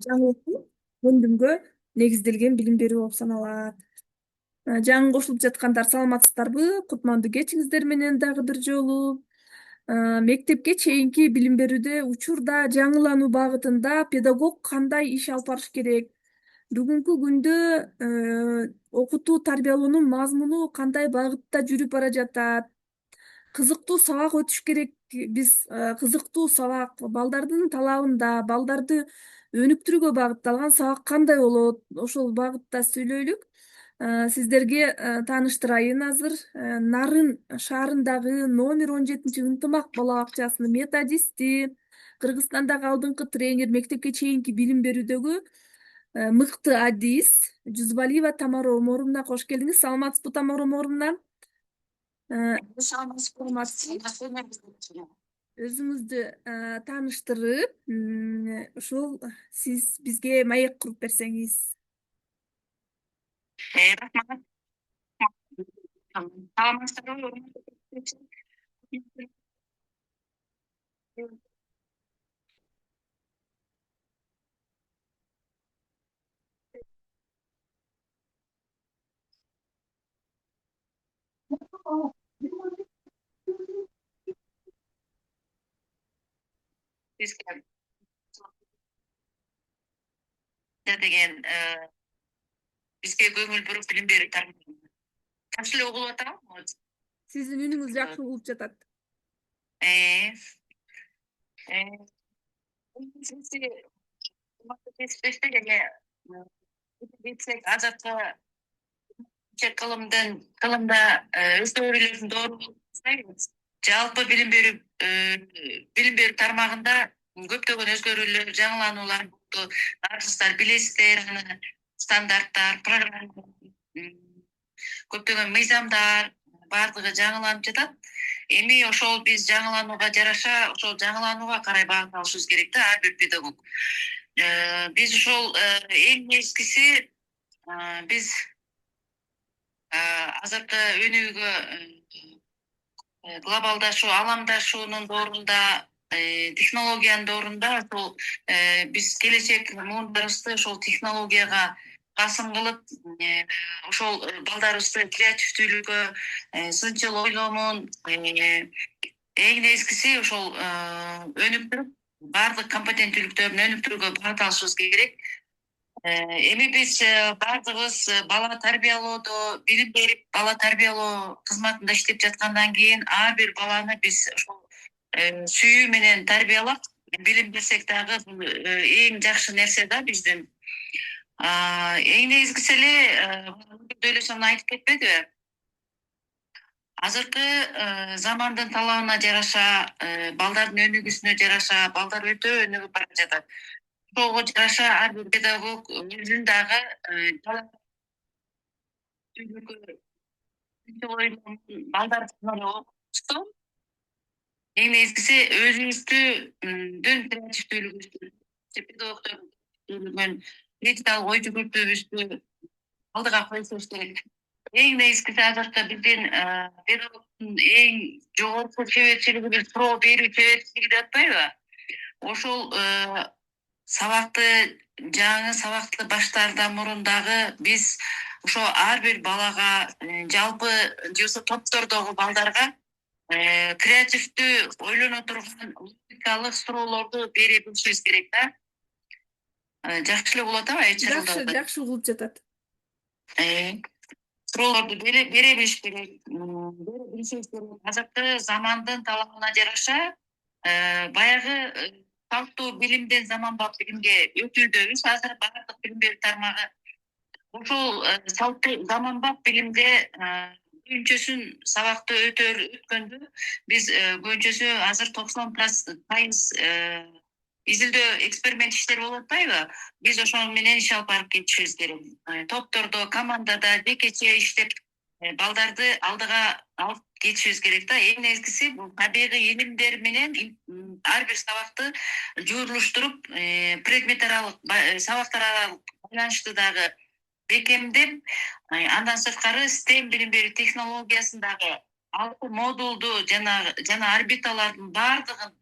жаңы окуу көндүмгө негизделген билим берүү болуп саналат. Жаңы кошулуп жаткандар саламатсыздарбы? Кутмандуу кечиңиздер менен дагы бир жолу. Мектепке чейинки билим берүүдө учурда жаңылануу багытында педагог кандай иш алып барыш керек? Бүгүнкү күндө окутуу тарбиялоонун мазмуну кандай багытта жүрүп бара жатат? Кызыктуу сабак өтүш керек. Биз кызыктуу сабак балдардын талабында, балдарды өнүктүрүүгө багытталган сабак кандай болот? Ошол багытта сүйлөйлүк. Сиздерге тааныштырайын азыр. Нарын шаарындагы номер 17 ынтымак бала бакчасынын методисти, Кыргызстандагы алдыңкы тренер, мектепке чейинки билим берүүдөгү мыкты адис Жузбалиева Тамара Омаровна, кош келдиңиз. Саламатсызбы, Тамара Омаровна? Өзүңүздү тааныштырып, ушул сиз бизге маек куруп берсеңиз. Рахмат. Саламатсыздарбы? Бизге деген бизге көңүл буруп билим берүү тармагы. Кантип эле угулуп атабы? Сиздин үнүңүз жакшы угулуп жатат. Азыркы кылымда өзгөрүүлөрдүн доору жалпы билим берүү тармагында көптөгөн өзгөрүүлөр, жаңылануулар болду. Арсыздар билесиздер, стандарттар, программа, көптөгөн мыйзамдар баардыгы жаңыланып жатат. Эми ошол биз жаңыланууга жараша, ошол жаңыланууга карай багыт алышыбыз керек да, ар бир педагог. Биз ошол эң негизгиси биз азыркы өнүгүүгө глобалдашуу, аламдашуунун доорунда, технологиянын доорунда ошол биз келечек муундарыбызды ошол технологияга басым кылып, ошол балдарыбызды креативдүүлүккө, сынчыл ойломун, эң негизгиси ошол өнүктүрүп, баардык компетенттүүлүктөрүн өнүктүрүүгө багыт алышыбыз керек. Эми биз баардыгыбыз бала тарбиялоодо, билим берип, бала тарбиялоо кызматында иштеп жаткандан кийин ар бир баланы биз ошол сүйүү менен тарбиялап, билим берсек дагы бул эң жакшы нерсе да биздин. Эң негизгиси эле ойлосом айтып кетпедиби? Азыркы замандын талабына жараша, балдардын өнүгүүсүнө жараша, балдар өтө өнүгүп бара жатат. Ошого жараша ар бир педагог өзүн дагы балдардын окутушту. Эң негизгиси өзүбүздүн креативдүүлүгүбүздү, педагогдордун критикалык ой жүгүртүүбүздү алдыга коюшубуз керек. Эң негизгиси азыркы биздин педагогдун эң жогорку чеберчилиги бир суроо берүү чеберчилиги деп атпайбы? Ошол сабакты жаңы сабакты баштаардан мурун дагы биз ошо ар бир балага, жалпы же болбосо топтордогу балдарга креативдүү ойлоно турган логикалык суроолорду бере билишибиз керек да. Жакшы эле болуп атабы? Жакшы угулуп жатат. Суроолорду бере билиш керек. Азыркы замандын талабына жараша баягы салттуу билимден заманбап билимге өтүүдөбүз. Азыр баардык билим берүү тармагы ошол салттуу заманбап билимде көбүнчөсүн сабакты өткөндө биз көбүнчөсү азыр 90% изилдөө эксперимент иштери болуп атпайбы? Биз ошол менен иш алып барып кетишибиз керек. Топтордо, командада, жекече иштеп балдарды алдыга алып кетишибиз керек да. Эң негизгиси бул табигый илимдер менен ар бир сабакты жуурулуштуруп, предмет аралык, сабактар аралык байланышты дагы бекемдеп, андан сырткары STEM билим берүү технологиясын дагы алты модулду жана орбиталардын баардыгын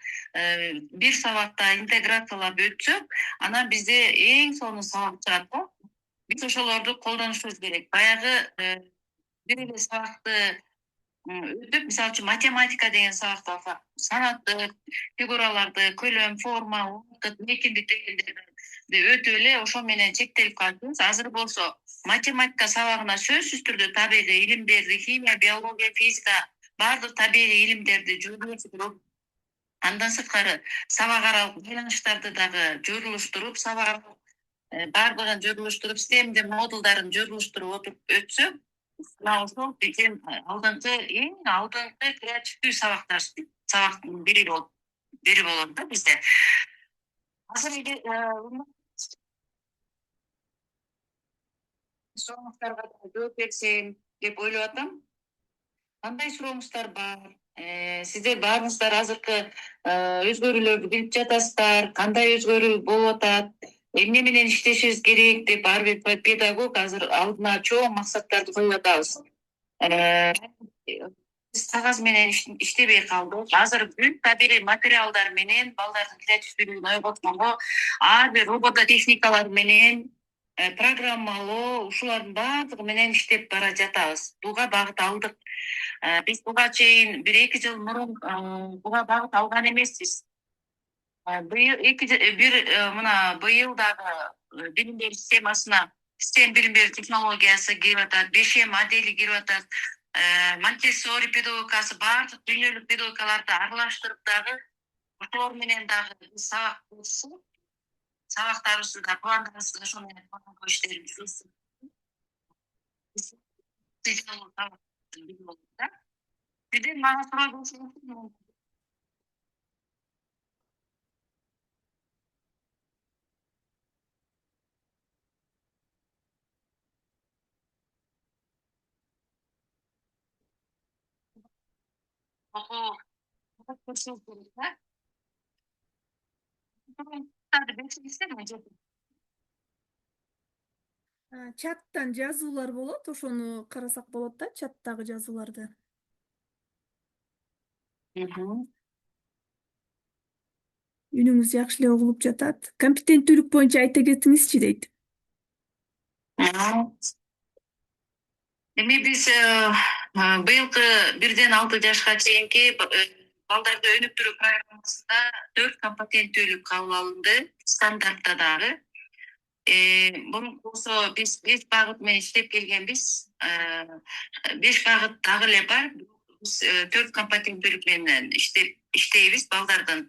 бир сабакта интеграциялап өтсөк, анан бизде эң сонун сабак чыгат да. Биз ошолорду колдонушубуз керек. Баягы бир эле сабакты өтүп, мисалы үчүн математика деген сабакты алсак, санатты, фигураларды, көлөм, форма, убакыт, мейкиндик дегендерди өтүп эле ошол менен чектелип калдыңыз. Азыр болсо математика сабагына сөзсүз түрдө табигый илимдерди, химия, биология, физика баардык табигый илимдерди жүргүзүп, андан сырткары сабак аралык байланыштарды дагы журулуштуруп, сабак баардыгын журулуштуруп, системдер модулдарын журулуштуруп өтсөк, мына ошол биздин эң алдыңкы креативдүү сабактын бири болот да бизде. Азыр сурооңуздарга жооп берсем деп ойлоп атам. Кандай сурооңуздар бар? Сиздер баарыңыздар азыркы өзгөрүүлөрдү билип жатасыздар, кандай өзгөрүү болуп атат, эмне менен иштешибиз керек деп ар бир педагог азыр алдына чоң максаттарды коюп атабыз. Биз кагаз менен иштебей калдык. Азыр бүт табигый материалдар менен балдардын креативдүүлүгүн ойготконго ар бир робототехникалар менен программалоо, ушулардын баардыгы менен иштеп бара жатабыз. Буга багыт алдык. Биз буга чейин 1-2 жыл мурун буга багыт алган эмеспиз. Быйыл дагы билим берүү системасына систем билим берүү технологиясы кирип атат, 5 модели кирип атат. Монтессори педагогикасы баардык дүйнөлүк педагогикаларды аралаштырып дагы ошолор менен дагы биз сабактарыбызды да пландарыбызды ошол менен пландоо иштерибиз Сиздер мага суроо берсеңиз. Чаттан жазуулар болот, ошону карасак болот да, чаттагы жазууларды. Үнүңүз жакшы эле угулуп жатат. Компетенттүүлүк боюнча айта кетиңизчи дейт. Эми биз быйылкы 1-6 жашка чейинки балдарды өнүктүрүү программасында 4 компетенттүүлүк кабыл алынды, стандартта дагы. Мурунку болсо биз 5 багыт менен иштеп келгенбиз. 5 багыт дагы эле бар. Биз 4 компетенттүүлүк менен иштейбиз. Балдардын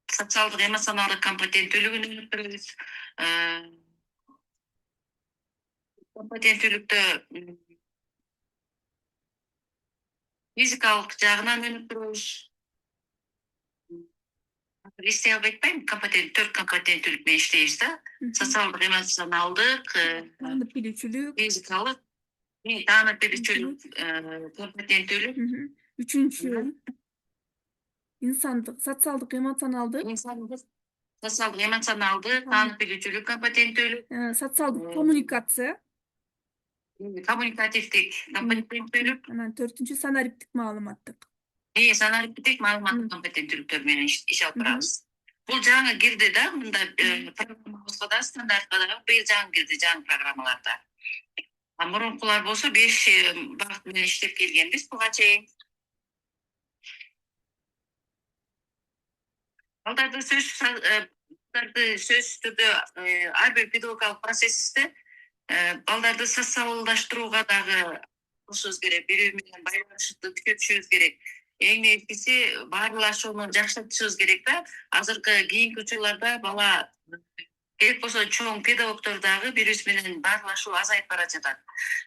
социалдык, эмоционалдык компетенттүүлүгүн өнүктүрөбүз. Компетенттүүлүктө физикалык жагынан өнүктүрөбүз. Эстей албай атпайм, 4 компетенттүүлүк менен иштейбиз да. Социалдык, эмоционалдык, Таанып билүүчүлүк, физикалык, таанып билүүчүлүк, компетенттүүлүк. Үчүнчү инсандык, социалдык, эмоционалдык, таанып билүүчүлүк компетенттүүлүк, социалдык коммуникация, коммуникативдик компетенттүүлүк, анан 4-үнчү санариптик маалыматтык. Санариптик маалыматтык компетенттүүлүктөр менен иш алып барабыз. Бул жаңы кирди да, мында программабызга да, стандартка да быйыл жаңы кирди, жаңы программаларда. Мурункулар болсо 5 багыт менен иштеп келгенбиз буга чейин. Балдарды сөзсүз түрдө ар бир педагогикалык процессте балдарды социалдаштырууга дагы кошушубуз керек, бири менен байланышты күчөтүшүбүз керек. Эң негизгиси баарлашууну жакшыртышыбыз керек да. Азыркы кийинки учурларда бала керек болсо чоң педагогдор дагы бири-бири менен баарлашуу азайып бара жатат.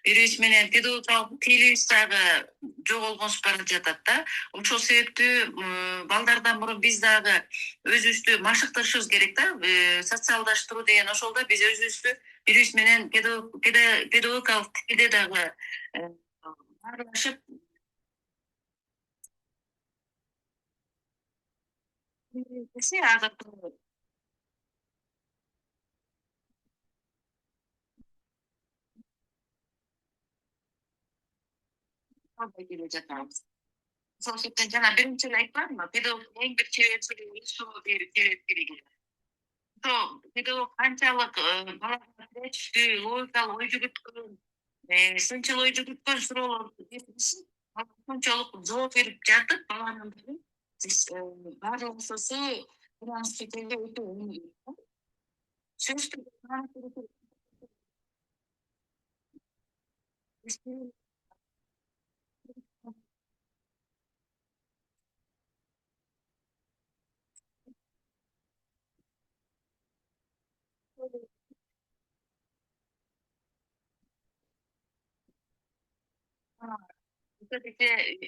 Бири-бири менен педагогикалык тилибиз дагы жоголгонуп бара жатат да. Ошол себептүү балдардан мурун биз дагы өзүбүздү машыктырышыбыз керек да. Социалдаштыруу деген ошол да, биз өзүбүздү бири-бири менен педагогикалык тилде дагы баарлашып келе жатабыз. Sonuçta jana birinchi yil aytmadimmi, pedagog eng bir kerakli shu berib kerakligini. Pedagog qanchalik bolaga tushdi, logikali o'y yugurtgan, sinchil o'y yugurtgan so'rovlarga bersa, shunchalik javob berib жатып, bolaning bарлық so'zi bilan fikrga o'tib olmaydi.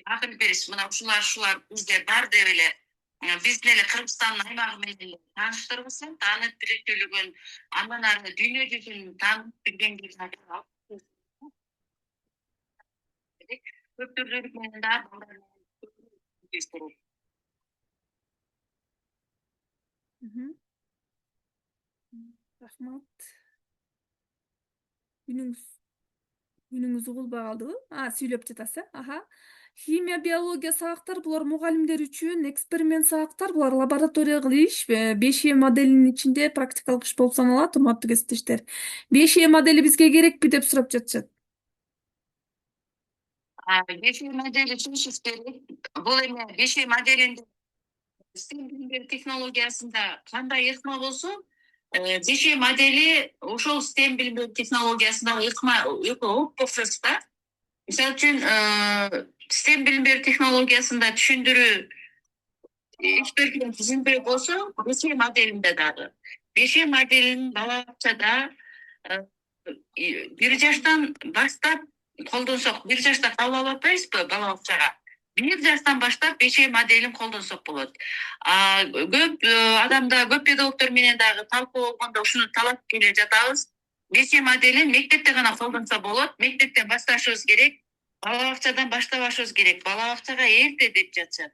Akıl beriş, mına şular bizde бар деп эле биздин эле Кыргызстандын аймагы менен тааныштырбасам, таанып билекчилигин, андан ары дүйнө жүзүн таанып билгенге көп түрлүүлүк менен дагы Мгм. Рахмат. Үнүңүз угулбай калдыбы? Сүйлөп жатасыз, аха. Химия, биология сабактар булар мугалимдер үчүн, эксперимент сабактар булар лабораториялык иш, 5E моделинин ичинде практикалык иш болуп саналат, урматтуу кесиптештер. 5E модели бизге керекпи деп сурап жатышат. 5 модели чыгыш керек. Бул эми 5 моделинде STEM технологиясында кандай ыкма болсо, 5 модели ошол STEM билим технологиясында ыкма болуп да. Мисалы үчүн, STEM билим берүү технологиясында түшүндүрүү эксперимент жүзүндө болсо, 5 моделинде дагы. 5 моделин бала бакчада 1 жаштан баштап колдонсок, 1 жашта кабыл алып атпайбызбы бала бакчага? 1 жаштан баштап 5 моделин колдонсок болот. Көп адамда, көп педагогдор менен дагы талкуу болгондо ушуну талап келе жатабыз. 5 моделин мектепте гана колдонсо болот, мектептен башташыбыз керек, бала бакчадан баштабашыбыз керек, бала бакчага эрте деп жатышат.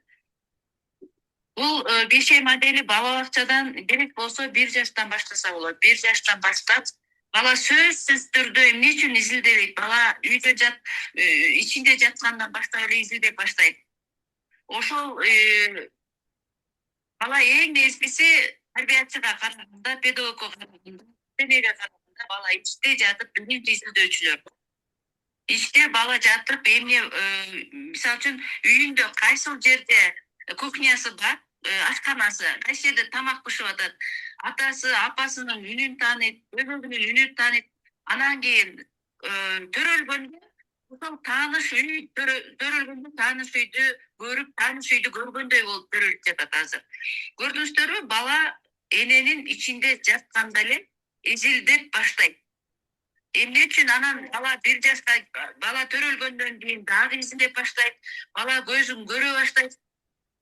Бул 5 модели бала бакчадан керек болсо 1 жаштан баштаса болот. 1 жаштан баштап бала сөзсүз түрдө эмне үчүн изилдебейт? Бала үйдө ичинде жаткандан баштап эле изилдеп баштайт. Ошол бала эң несиси тарбиячыга караганда, педагогко караганда, эмеге караганда бала ичте жатып биринчи изилдөөчүлөр. Ичте бала жатып эмне, мисалы үчүн үйүндө кайсыл жерде кухнясы бар, ашканасы, кайсы жерде тамак бышып атат, атасы, апасынын үнүн тааныйт, бөлөгүнүн үнүн тааныйт. Анан кийин төрөлгөндө ошол тааныш үй төрөлгөндө тааныш үйдү көрүп, тааныш үйдү көргөндөй болуп төрөлүп жатат азыр. Көрдүңүздөрбү, бала эненин ичинде жатканда эле изилдеп баштайт. Эмне үчүн анан бала 1 жашка, бала төрөлгөндөн кийин дагы изилдеп баштайт, бала көзүн көрө баштайт,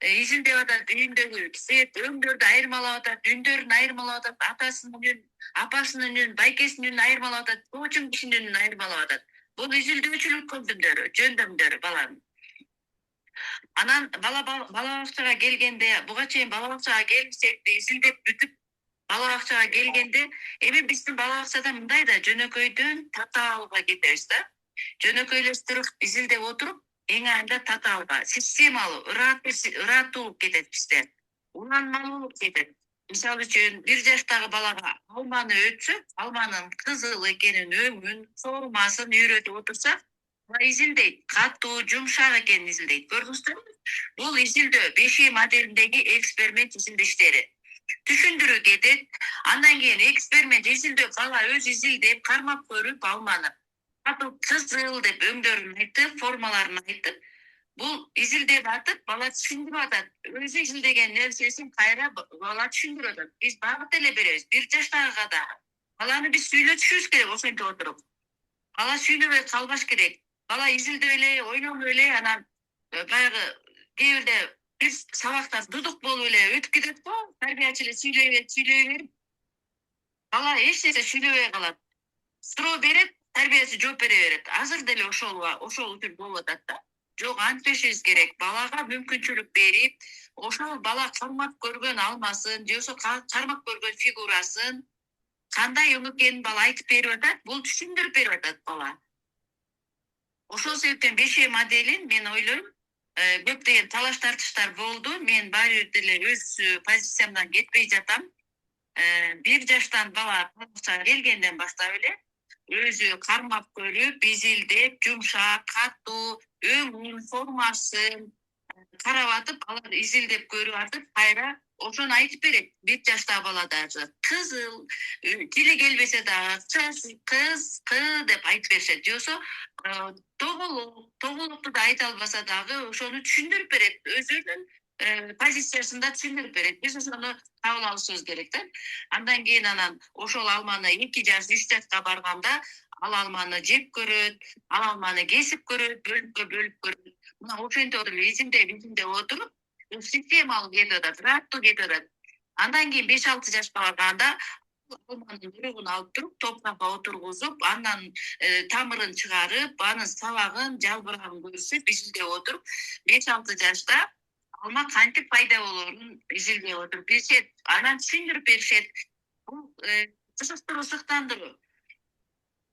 изилдеп атат, үйүндөгү свет, өңдөрдү айырмалап атат, үндөрүн айырмалап атат, атасынын үнүн, апасынын үнүн, байкесинин үнүн айырмалап атат, чоочун кишинин үнүн айырмалап атат. Бул изилдөөчүлүк жөндөмдөрү баланын. Анан бала бакчага келгенде, буга чейин бала бакчага келсек де изилдеп бүтүп, бала бакчага келгенде, эми биздин бала бакчада мындай да, жөнөкөйдөн татаалга кетебиз да. Жөнөкөйлөштүрүп, изилдеп отуруп, эң айында татаалга, системалуу, ырааттуулук кетет бизде. Уланмалуулук кетет. Мисалы үчүн, 1 жаштагы балага алманы өтсө, алманын кызыл экенин, өңүн, формасын үйрөтүп отурсак, изилдейт, катуу, жумшак экенин изилдейт. Көрдүңүздөрбү? Бул изилдөө 5 моделиндеги эксперимент изилдештери. Түшүндүрүү кетет, андан кийин эксперимент изилдөө, бала өз изилдеп, кармап көрүп алманы. Катуу, кызыл деп өңдөрүн айтып, формаларын айтып, бул изилдеп атып, бала түшүндүрүп атат. Өзү изилдеген нерсесин кайра бала түшүндүрүп атат. Биз багыт эле беребиз, 1 жаштагыга да. Баланы биз сүйлөтүшүбүз керек, ошентип отуруп. Бала сүйлөбөй калбаш керек. Бала изилдеп эле, ойнонуп эле, анан баягы кээ бирде бир сабакта дудук болуп эле өтүп кетет го, тарбиячы эле сүйлөй берип, бала эч нерсе сүйлөбөй калат. Суроо берет, тарбиячы жооп бере берет. Азыр деле ошол үчүн болуп атат да. Жок, антпешибиз керек. Балага мүмкүнчүлүк берип, ошол бала кармап көргөн алмасын, же болбосо кармап көргөн фигурасын кандай өң экенин бала айтып берип атат, бул түшүндүрүп берип атат бала. Ошол себептен 5 моделин мен ойлойм, көптөгөн талаш тартыштар болду. Мен баары бир деле өз позициямдан кетпей жатам. 1 жаштан бала балачага келгенден баштап эле өзү кармап көрүп, изилдеп, жумшак, катуу, өңүн, формасын карап атып, алар изилдеп көрүп атып, кайра ошону айтып берет. 1 жаштагы бала дагы кызыл, тили келбесе дагы кыз деп айтып беришет. Же болбосо тоголокту да айта албаса дагы ошону түшүндүрүп берет. Өзүнүн позициясында түшүндүрүп берет. Биз ошону кабыл алышыбыз керек да. Андан кийин анан ошол алманы 2 жаш, 3 жашка барганда ал алманы жеп көрөт, ал алманы кесип көрөт, бөлүп көрөт. Мына ошентип отуруп изилдеп отуруп, системалык кетип атат, раттуу кетип атат. Андан кийин 5-6 жашка барганда алманын буругун алып туруп, топуракка отургузуп, андан тамырын чыгарып, анын сабагын, жалбырагын көрсөп, изилдеп отуруп, 5-6 жашта алма кантип пайда болоорун изилдеп отуруп беришет. Анан түшүндүрүп беришет. Бул кызыктыруу сыктандыруу.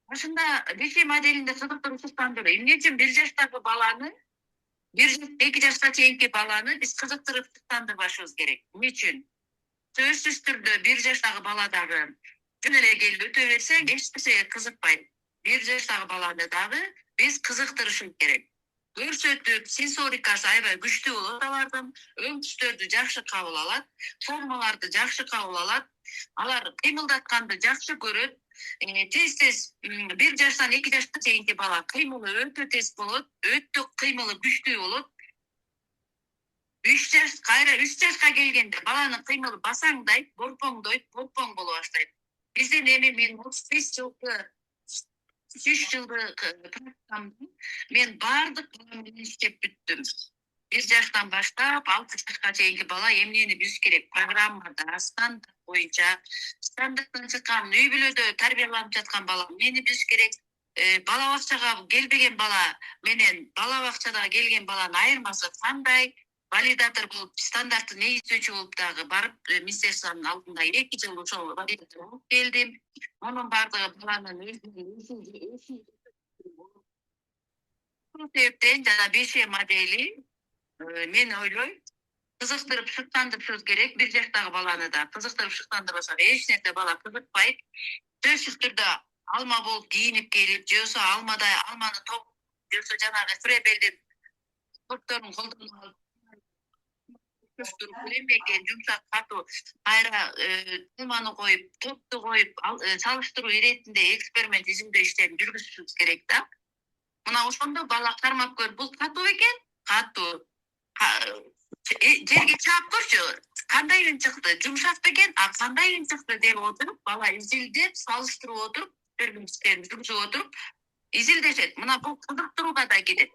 Башында беши моделинде кызыктыруу сыктандыруу. Эмне үчүн 1 жаштагы баланы 1-2 жашка чейинки баланы биз кызыктырып сыктандырбашыбыз керек. Эмне үчүн? Сөзсүз түрдө 1 жаштагы бала дагы жөн эле келип өтө берсе, эч нерсеге кызыкпайт. 1 жаштагы баланы дагы биз кызыктырышыбыз керек. Көрсөтүп, сенсорикасы аябай күчтүү болот алардын, өң түстөрдү жакшы кабыл алат, формаларды жакшы кабыл алат, алар кыймылдатканды жакшы көрөт. Тез 1 жаштан 2 жашка чейинки бала кыймылы өтө тез болот, өтө кыймылы күчтүү болот. 3 жашка келгенде баланын кыймылы басаңдайт, борпоңдойт, борпоң боло баштайт. Биздин мен 35 жылкы 3 жылдык практикамда мен баардык бала менен иштеп бүттүм. 1 жаштан баштап 6 жашка чейинки бала эмнени билиш керек? Программада, стандарт боюнча, стандарттан чыккан үй бүлөдө тарбияланып жаткан бала эмнени билиш керек? Бала бакчага келбеген бала менен бала бакчада келген баланын айырмасы кандай? Валидатор болуп, стандарттын негиздөөчү болуп дагы барып, министерствонун алдында 2 жыл ошол валидатор болуп келдим. Мунун баардыгы баланын өзүнүн себептен жана беши модели мен ойлойм, кызыктырып шыктандырышыбыз керек. 1 жаштагы баланы да кызыктырып шыктандырбасак эч нерсе бала кызыкпайт. Сөзсүз түрдө алма болуп кийинип келип, же болбосо алманы же болбосо жанагы фребелдин сортторун колдонуп алып эмекен жумшак катуу кайра алманы коюп, топту коюп, салыштыруу иретинде эксперимент изилдөө иштерин жүргүзүшүбүз керек да. Мына ошондо бала кармап көрүп, бул катуу экен, катуу. Жерге чаап көрчү, кандай үн чыкты, жумшак бекен, кандай үн чыкты деп отуруп, бала изилдеп, салыштырып отуруп, жүргүзүп отуруп, изилдешет. Мына бул кызыктырууга да кетет.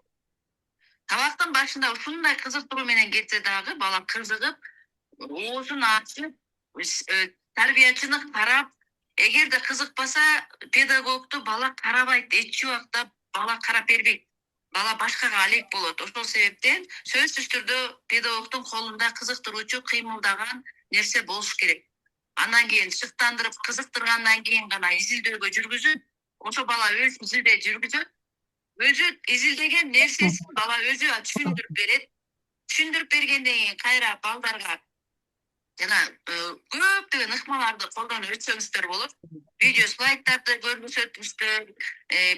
Табактын башында ушундай кызыктыруу менен кетсе дагы бала кызыгып, оозун ачып, тарбиячыны карап, эгерде кызыкпаса, педагогду бала карабайт, эч убакта бала карап бербейт. Бала башкага алек болот. Ошол себептен сөзсүз түрдө педагогдун колунда кызыктыруучу, кыймылдаган нерсе болуш керек. Андан кийин шыктандырып, кызыктыргандан кийин гана изилдөөгө жүргүзүп, ошо бала өз изилдөө жүргүзөт. Өзү изилдеген нерсесин бала өзү түшүндүрүп берет. Түшүндүрүп бергенден кийин кайра балдарга жана көптөгөн ыкмаларды колдонуп өтсөңүздөр болот. Видео слайддарды көрсөтүңүздөр,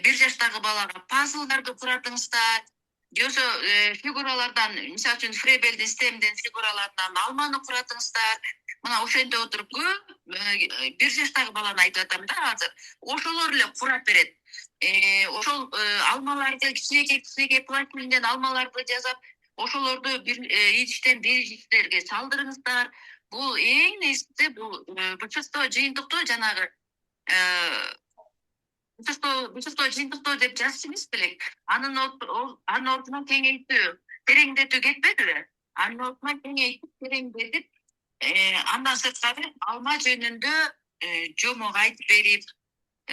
1 жаштагы балага пазлдарды куратыңыздар, же болбосо фигуралардан, мисалы үчүн фребелдин системдин фигураларынан алманы куратыңыздар. Мына ошентип отуруп 1 жаштагы баланы айтып атам да азыр. Ошолор эле курап берет. Ошол алмаларды кичинекей пластилинден алмаларды жасап, ошолорду бир идиштен бир идиштерге салдырыңыздар. Бул эң негизгиси, бул бычыктоо, жыйынтыктоо жанагы бычыктоо, жыйынтыктоо деп жазчу эмес белек. Анын ордуна кеңейтүү, тереңдетүү кетпедиби? Анын ордуна кеңейтип, тереңдетип, андан сырткары алма жөнүндө жомок айтып берип,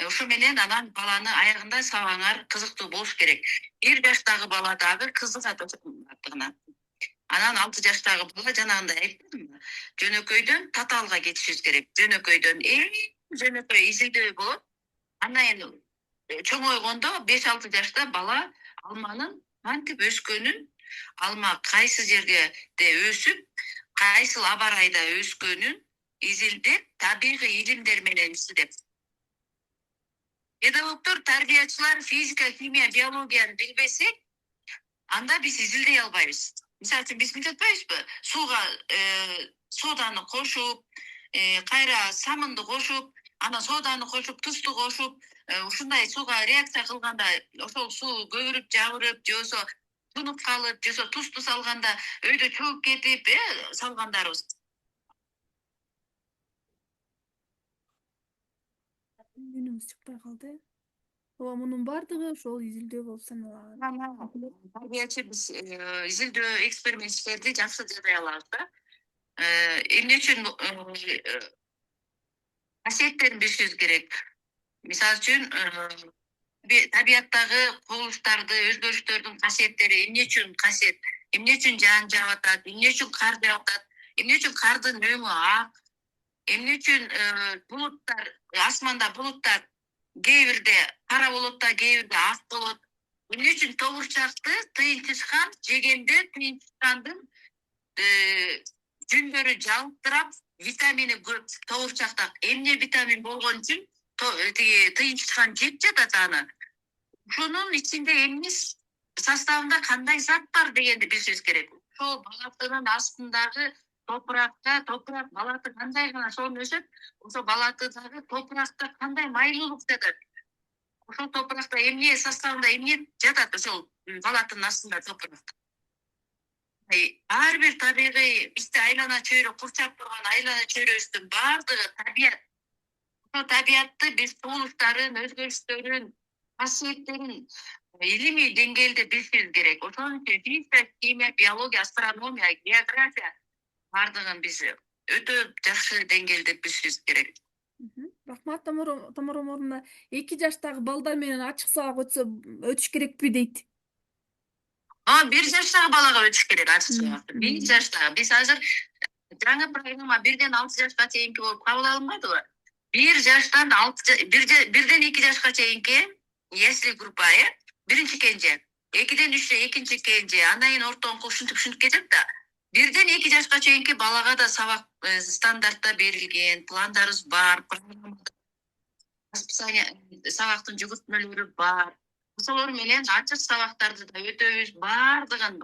ошо менен анан баланы аягында сабаңар кызыктуу болуш керек. 1 жаштагы бала дагы кызыгат ошондуктан. Анан 6 жаштагы бала жанагындай айттым, жөнөкөйдөн татаалга кетишибиз керек. Жөнөкөйдөн жөнөкөй изилдөө болот. Анан чоңойгондо 5-6 жашта бала алманын кантип өскөнүн алма кайсы жерге өсүп, кайсыл аба ырайда өскөнүн изилдеп, табигый илимдер менен издеп. Педагогдор, тарбиячылар физика, химия, биологияны билбесек, анда биз изилдей албайбыз. Мисалы үчүн биз мынтип атпайбызбы? Сууга соданы кошуп, кайра самынды кошуп, анан соданы кошуп, тузду кошуп, ушундай сууга реакция кылганда ошол суу көбүрүп, жабырып, же болбосо тунуп калып, же болбосо тузду салганда өйдө чөгүп кетип, салгандарыбыз. Үнүмүз чыкпай калды. Ооба, мунун баардыгы ошол изилдөө болуп саналат. Тарбиячы биз изилдөө эксперименттерди жакшы жасай алабыз да. Эмне үчүн касиеттерин билишибиз керек. Мисалы үчүн табияттагы кубулуштарды, өзгөрүштөрдүн касиеттери эмне үчүн касиет, эмне үчүн жаан жаап атат, эмне үчүн кар жаап атат, эмне үчүн кардын өңү ак, эмне үчүн булуттар, асманда булуттар кээ бирде кара болот да, кээ бирде ак болот. Эмне үчүн тобурчакты тыйынтышкан жегенде тыйынтышкандын жүндөрү жалыктырап, витамини көп тобурчакта. Эмне витамин болгон үчүн тиги тыйынтышкан жеп жатат аны. Ошонун ичинде эмне составында кандай зат бар дегенди билишибиз керек. Ошол балатынын астындагы топурак балаты кандай гана сонун өсөт, ошо балатыдагы топуракта кандай майлуулук жатат. Ошол топуракта эмне составында эмне жатат ошол балатынын астында топуракта. Ар бир табигый бизди айлана чөйрө курчап турган айлана чөйрөбүздүн баардыгы табият. Ошол табиятты биз кубулуштарын, өзгөрүштөрүн, касиеттерин илимий деңгээлде билишибиз керек. Ошон үчүн физика, химия, биология, астрономия, география баардыгын биз өтө жакшы деңгээлде билишибиз керек. Рахмат, Тамара Омаровна. 2 жаштагы балдар менен ачык сабак өтүш керекпи дейт? 1 жаштагы балага өтүш керек ачык сабак. 1 жаштагы. Биз азыр жаңы программа 1ден 6 жашка чейинки болуп кабыл алынбадыбы? 1 жаштан 1ден 2 жашка чейинки если группа, биринчи кенже, 2ден 3 экинчи кенже, андан кийин ортоңку ушинтип кетет да. 1ден 2 жашка чейинки балага да сабак стандартта берилген, пландарыбыз бар, расписание сабактын жүгүртмөлөрү бар. Ошолор менен ачык сабактарды да өтөбүз, баардыгын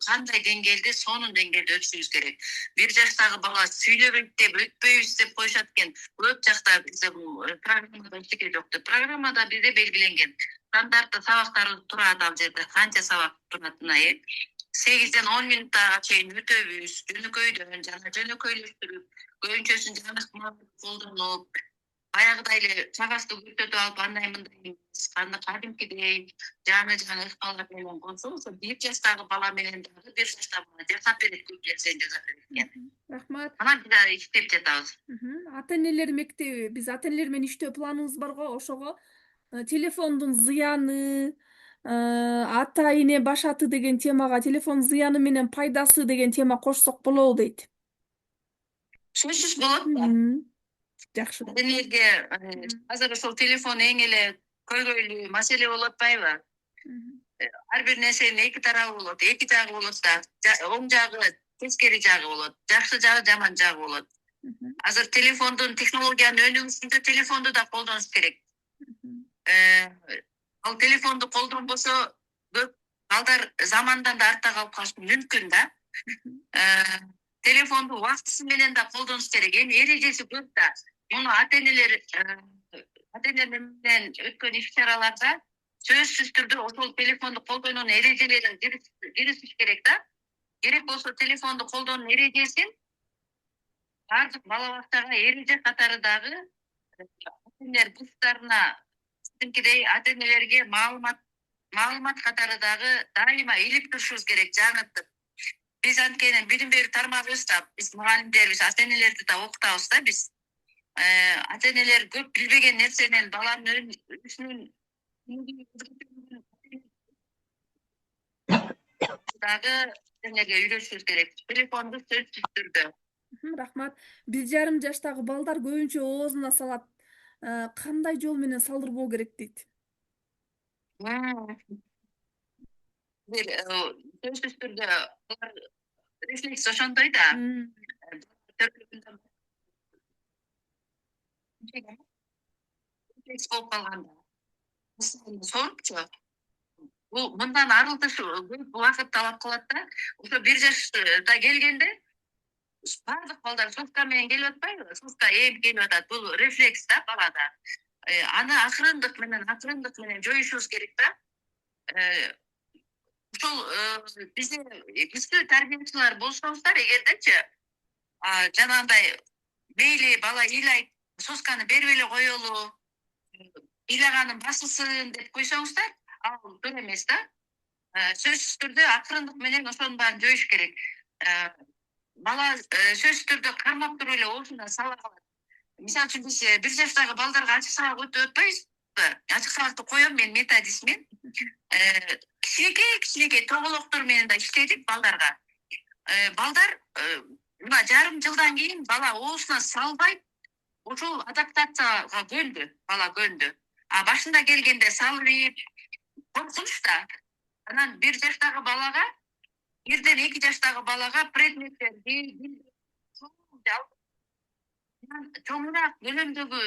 кандай деңгээлде, сонун деңгээлде өтүшүбүз керек. 1 жаштагы бала сүйлөбөйт деп, өтпөйбүз деп коюшат экен. Көп жакта бизде бул программада эчтеке жок деп. Программада бизде белгиленген. Стандартта сабактар турат ал жерде, канча сабак туратына, 8ден 10 минуттага чейин өтөбүз, жөнөкөйдөн жана жөнөкөйлөштүрүп, көбүнчөсүн жаңы колдонуп, баягыдай эле чагасты көрсөтүп алып, андай мындай кадимкидей жаңы ыкмалар менен койсо, ошо 1 жаштагы бала менен дагы 1 жаштагы бала жасап берет, көп нерсени жасап берет экен. Рахмат. Анан биз иштеп жатабыз. Ата-энелер мектеби, биз ата-энелер менен иштөө планыбыз барго, ошого телефондун зыяны, ата-эне башаты деген темага телефон зыяны менен пайдасы деген тема кошсок болобу дейт. Сөзсүз болот да. Жакшы. Ата-энелерге азыр ошол телефон эң эле көйгөйлүү маселе болуп атпайбы? Ар бир нерсенин 2 тарабы болот, 2 жагы болот да. Оң жагы, тескери жагы болот. Жакшы жагы, жаман жагы болот. Азыр телефондун технологиянын өнүгүшүндө телефонду да колдонуш керек. Ал телефонду колдонбосо көп балдар замандан да артта калып калышы мүмкүн да. Телефонду убактысы менен да колдонуш керек. Эми эрежеси көп да. Муну ата-энелер менен өткөн иш-чараларда сөзсүз түрдө ошол телефонду колдонуунун эрежелерин киргизиш керек да. Керек болсо телефонду колдонуунун эрежесин бардык бала бакчага эреже катары дагы ата-энелер курстарына сиздикидей ата-энелерге маалымат катары дагы дайыма илип турушубуз керек, жаңыртып. Биз анткени билим берүү тармагыбыз да, биз мугалимдербиз, ата-энелерди да окутабыз да биз. Ата-энелер көп билбеген нерсенен баланын өзүнүн дагы ата-энеге үйрөтүшүбүз керек. Телефонду сөзсүз түрдө. Рахмат. 1,5 жаштагы балдар көбүнчө оозуна салат. Кандай жол менен салдырбоо керек дейт? бир сөзсүз түрдө рефлекс ошондой да. Рефлекс болуп калганда сорупчу. Бул мындан арылтыш көп убакыт талап кылат да. Ошо 1 жашта келгенде бардык балдар соска менен келип атпайбы? Соска эми келип атат. Бул рефлекс да балада. Аны акырындык менен жоюшубуз керек да. Ушул биздин тарбиячылар болсоңуздар эгердечи, жанагындай мейли бала ыйлайт, сосканы берип эле коелу, ыйлаганын басылсын деп койсоңуздар, ал дуру эмес да. Сөзсүз түрдө акырындык менен ошонун баарын жоюш керек. Бала сөзсүз түрдө кармап туруп эле оозуна сала калат. Мисалы үчүн биз 1 жаштагы балдарга ачык сабак өтүп атпайбызбы? Ачык сабакты коем мен методисмен. Кичинекей тоголоктор менен да иштедик балдарга. Балдар мына жарым жылдан кийин бала оозуна салбай ошол адаптацияга көндү, бала көндү. Башында келгенде салып ийип коркунуч да. Анан 1 жаштагы балага, 1ден 2 жаштагы балага предметтерди чоңураак көлөмдөгү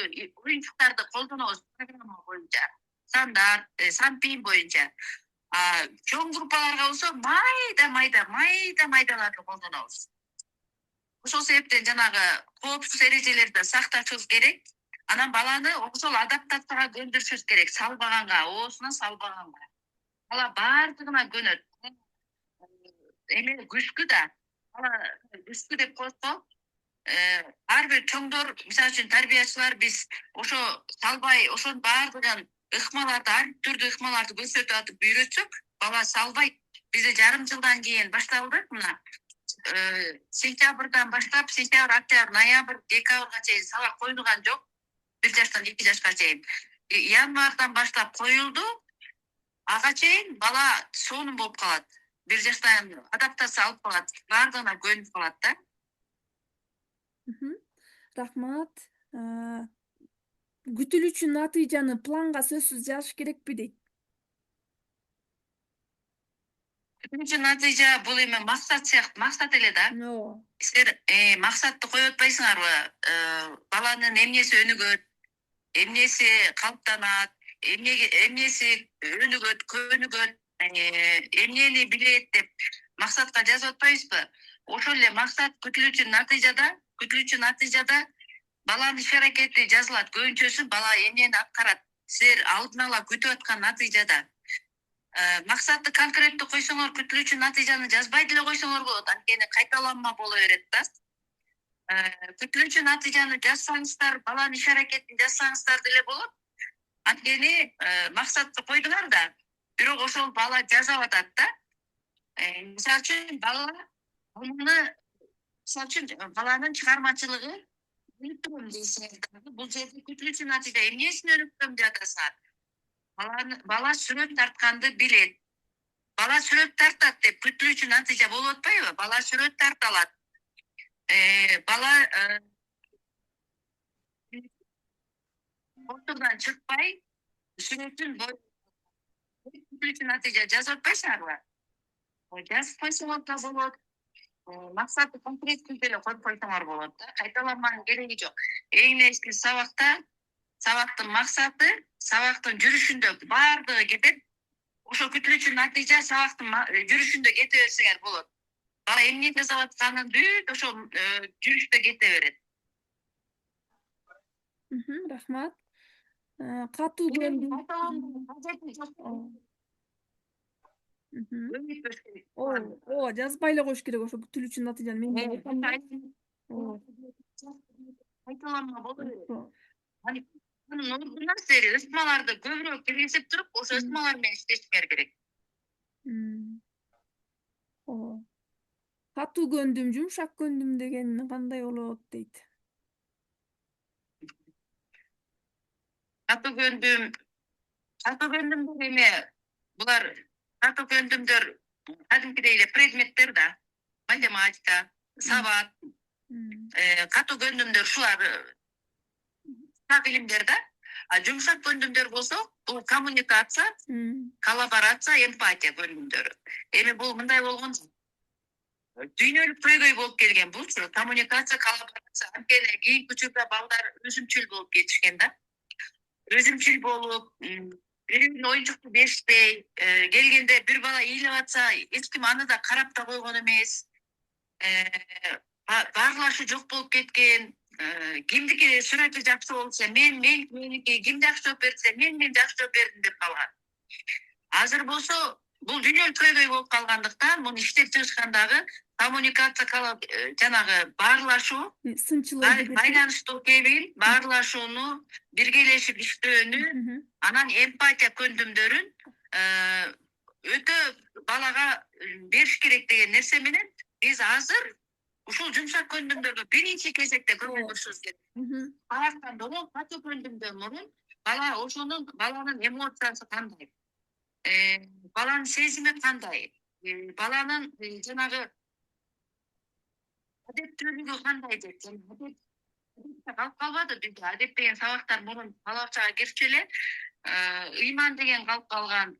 оюнчуктарды колдонобуз программа боюнча. Стандарт, санпин боюнча. Чоң группаларга болсо майдаларды колдонобуз. Ошол себептен жанагы коопсуз эрежелерди сакташыбыз керек. Анан баланы ошол адаптацияга көндүрүшүбүз керек. Салбаганга, оозуна салбаганга. Бала бардыгына көнөт. Эми күчкү да. Бала күчкү деп коет. Ар бир чоңдор, мисалы үчүн тарбиячылар биз ошо салбай, ошонун бардыгын ыкмаларды, ар түрдүү ыкмаларды көрсөтүп атып үйрөтсөк, бала салбайт. Бизде жарым жылдан кийин башталды мына. Сентябрдан баштап, сентябрь, октябрь, ноябрь, декабрга чейин сабак коюлган жок. 1 жаштан 2 жашка чейин. Январдан баштап коюлду. Ага чейин бала сонун болуп калат. 1 жаштан адаптация алып калат. Бардыгына көнүп калат да. Рахмат. Күтүлүүчү натыйжаны планга сөзсүз жазыш керекпи дейт. Күтүлүүчү натыйжа бул эми максат эле да. Силер максатты коюп атпайсыңарбы? Баланын эмнеси өнүгөт, эмнеси калыптанат, эмнеси өнүгөт, көнүгөт, эмнени билет деп максатка жазып атпайбызбы? Ошол эле максат күтүлүүчү натыйжада баланын иш-аракети жазылат. Көбүнчөсү бала эмнени аткарат. Силер алдын ала күтүп аткан натыйжада. Максатты конкреттүү койсоңор, күтүлүүчү натыйжаны жазбай деле койсоңор болот. Анткени кайталанма боло берет да. Күтүлүүчү натыйжаны жазсаңыздар, баланын иш-аракетин жазсаңыздар деле болот. Анткени максатты койдуңар да, бирок ошол бала жазып атат да. Мисалы үчүн баланын чыгармачылыгы өнүктүрөм дейсиңер. Бул жерде күтүлүүчү натыйжа эмнесин өнүктүрөм деп атасыңар? Бала сүрөт тартканды билет. Бала сүрөт тартат деп күтүлүүчү натыйжа болуп атпайбы? Бала сүрөт тарталат. Бала отурдан чыкпай сүрөтүн күтүлүүчү натыйжа жазып атпайсыңарбы? Жазып койсоңор да болот. Максатты конкреттүү деле коюп койсоңор болот да. Кайталанманын кереги жок. Эң негизги сабактын максаты, сабактын жүрүшүндө бардыгы кетет. Ошо күтүлүүчү натыйжа сабактын жүрүшүндө кете берсеңер болот. Бала эмне жасап атканын бүт ошо жүрүштө кете берет. Рахмат. Катуу көндүм. Жазбай эле коюш керек ошо күтүлүүчү натыйжаны. Кайталанма боло берет. Анын ордуна силер ыкмаларды көбүрөөк киргизип туруп, ошо ыкмалар менен иштешиңер керек. Катуу көндүм, жумшак көндүм деген кандай болот дейт. Катуу көндүмдөр эме булар катуу көндүмдөр кадимкидей эле предметтер да. Математика, сабат, катуу көндүмдөр ушулар так илимдер да. Жумшак көндүмдөр болсо, бул коммуникация, коллаборация, эмпатия көндүмдөрү. Эми бул мындай болгон дүйнөлүк көйгөй болуп келген булчу коммуникация, коллаборация анткени кийинки учурда балдар өзүмчүл болуп кетишкен да. Өзүмчүл болуп, биринин оюнчукту беришпей, келгенде бир бала ыйлап атса, эч ким аны да карап да койгон эмес. Баарлашуу жок болуп кеткен. Кимдики сүрөтү жакшы болсо, меники, ким жакшы жооп берсе, мен жакшы жооп бердим деп калган. Азыр болсо, бул дүйнөлүк көйгөй болуп калгандыктан, муну иштеп чыгышкандагы коммуникация, жанагы баарлашуу, сынчылоо байланыштуу кебил, баарлашууну, биргелешип иштөөнү, анан эмпатия көндүмдөрүн өтө балага бериш керек деген нерсе менен биз азыр ушул жумшак көндүмдөргө биринчи кезекте көңүл бурушубуз керек. Аяктан долон катуу көндүмдөн мурун баланын эмоциясы кандай, баланын сезими кандай, баланын жанагы адептүүлүгү кандай деп, калып калбады бизде. Адеп деген сабактар мурун бала бакчага кирчү эле ыйман деген калып калган.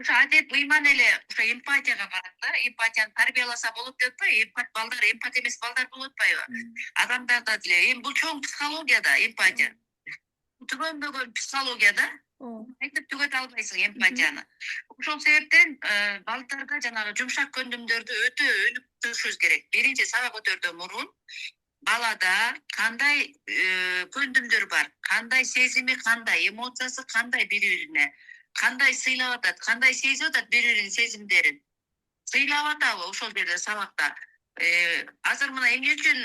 Ошо адеп, ыйман эле ошо эмпатияга барат да. Эмпатияны тарбияласа болот деп атпайбы? Балдар эмпат эмес балдар болуп атпайбы? Адамдарда деле. Эми бул чоң психологияда эмпатия. Түгөнбөгөн психологияда айтып түгөтө албайсың эмпатияны. Ошол себептен балдарга жанагы жумшак көндүмдөрдү өтө өнүктүрүшүбүз керек. Биринчи сабак өтөрдөн мурун балада кандай көндүмдөр бар, кандай сезими, кандай эмоциясы, кандай бири-бирине, кандай сыйлап атат, кандай сезип атат бири-биринин сезимдерин. Сыйлап атабы ошол жерде сабакта. Азыр мына эмне үчүн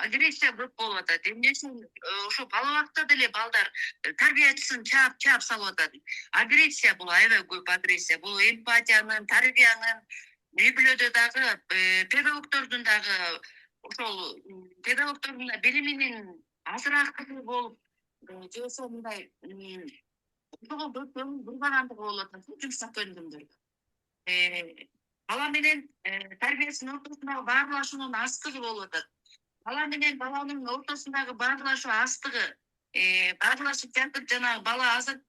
агрессия көп болуп атат? Эмне үчүн ошо бала убакта деле балдар тарбиячысын чаап салып атат? Агрессия бул аябай көп агрессия. Бул эмпатиянын, тарбиянын, үй бүлөдө дагы педагогдордун дагы ошол педагогдордун билиминин азыраак болуп, же болбосо мындай ошого көп көңүл бурбагандыгы болуп атат жумшак көндүмдөргө. Бала менен тарбиясынын ортосундагы баарлашуунун астыгы болуп атат. Бала менен баланын ортосундагы баарлашуу астыгы, баарлашып жатып жанагы бала азыр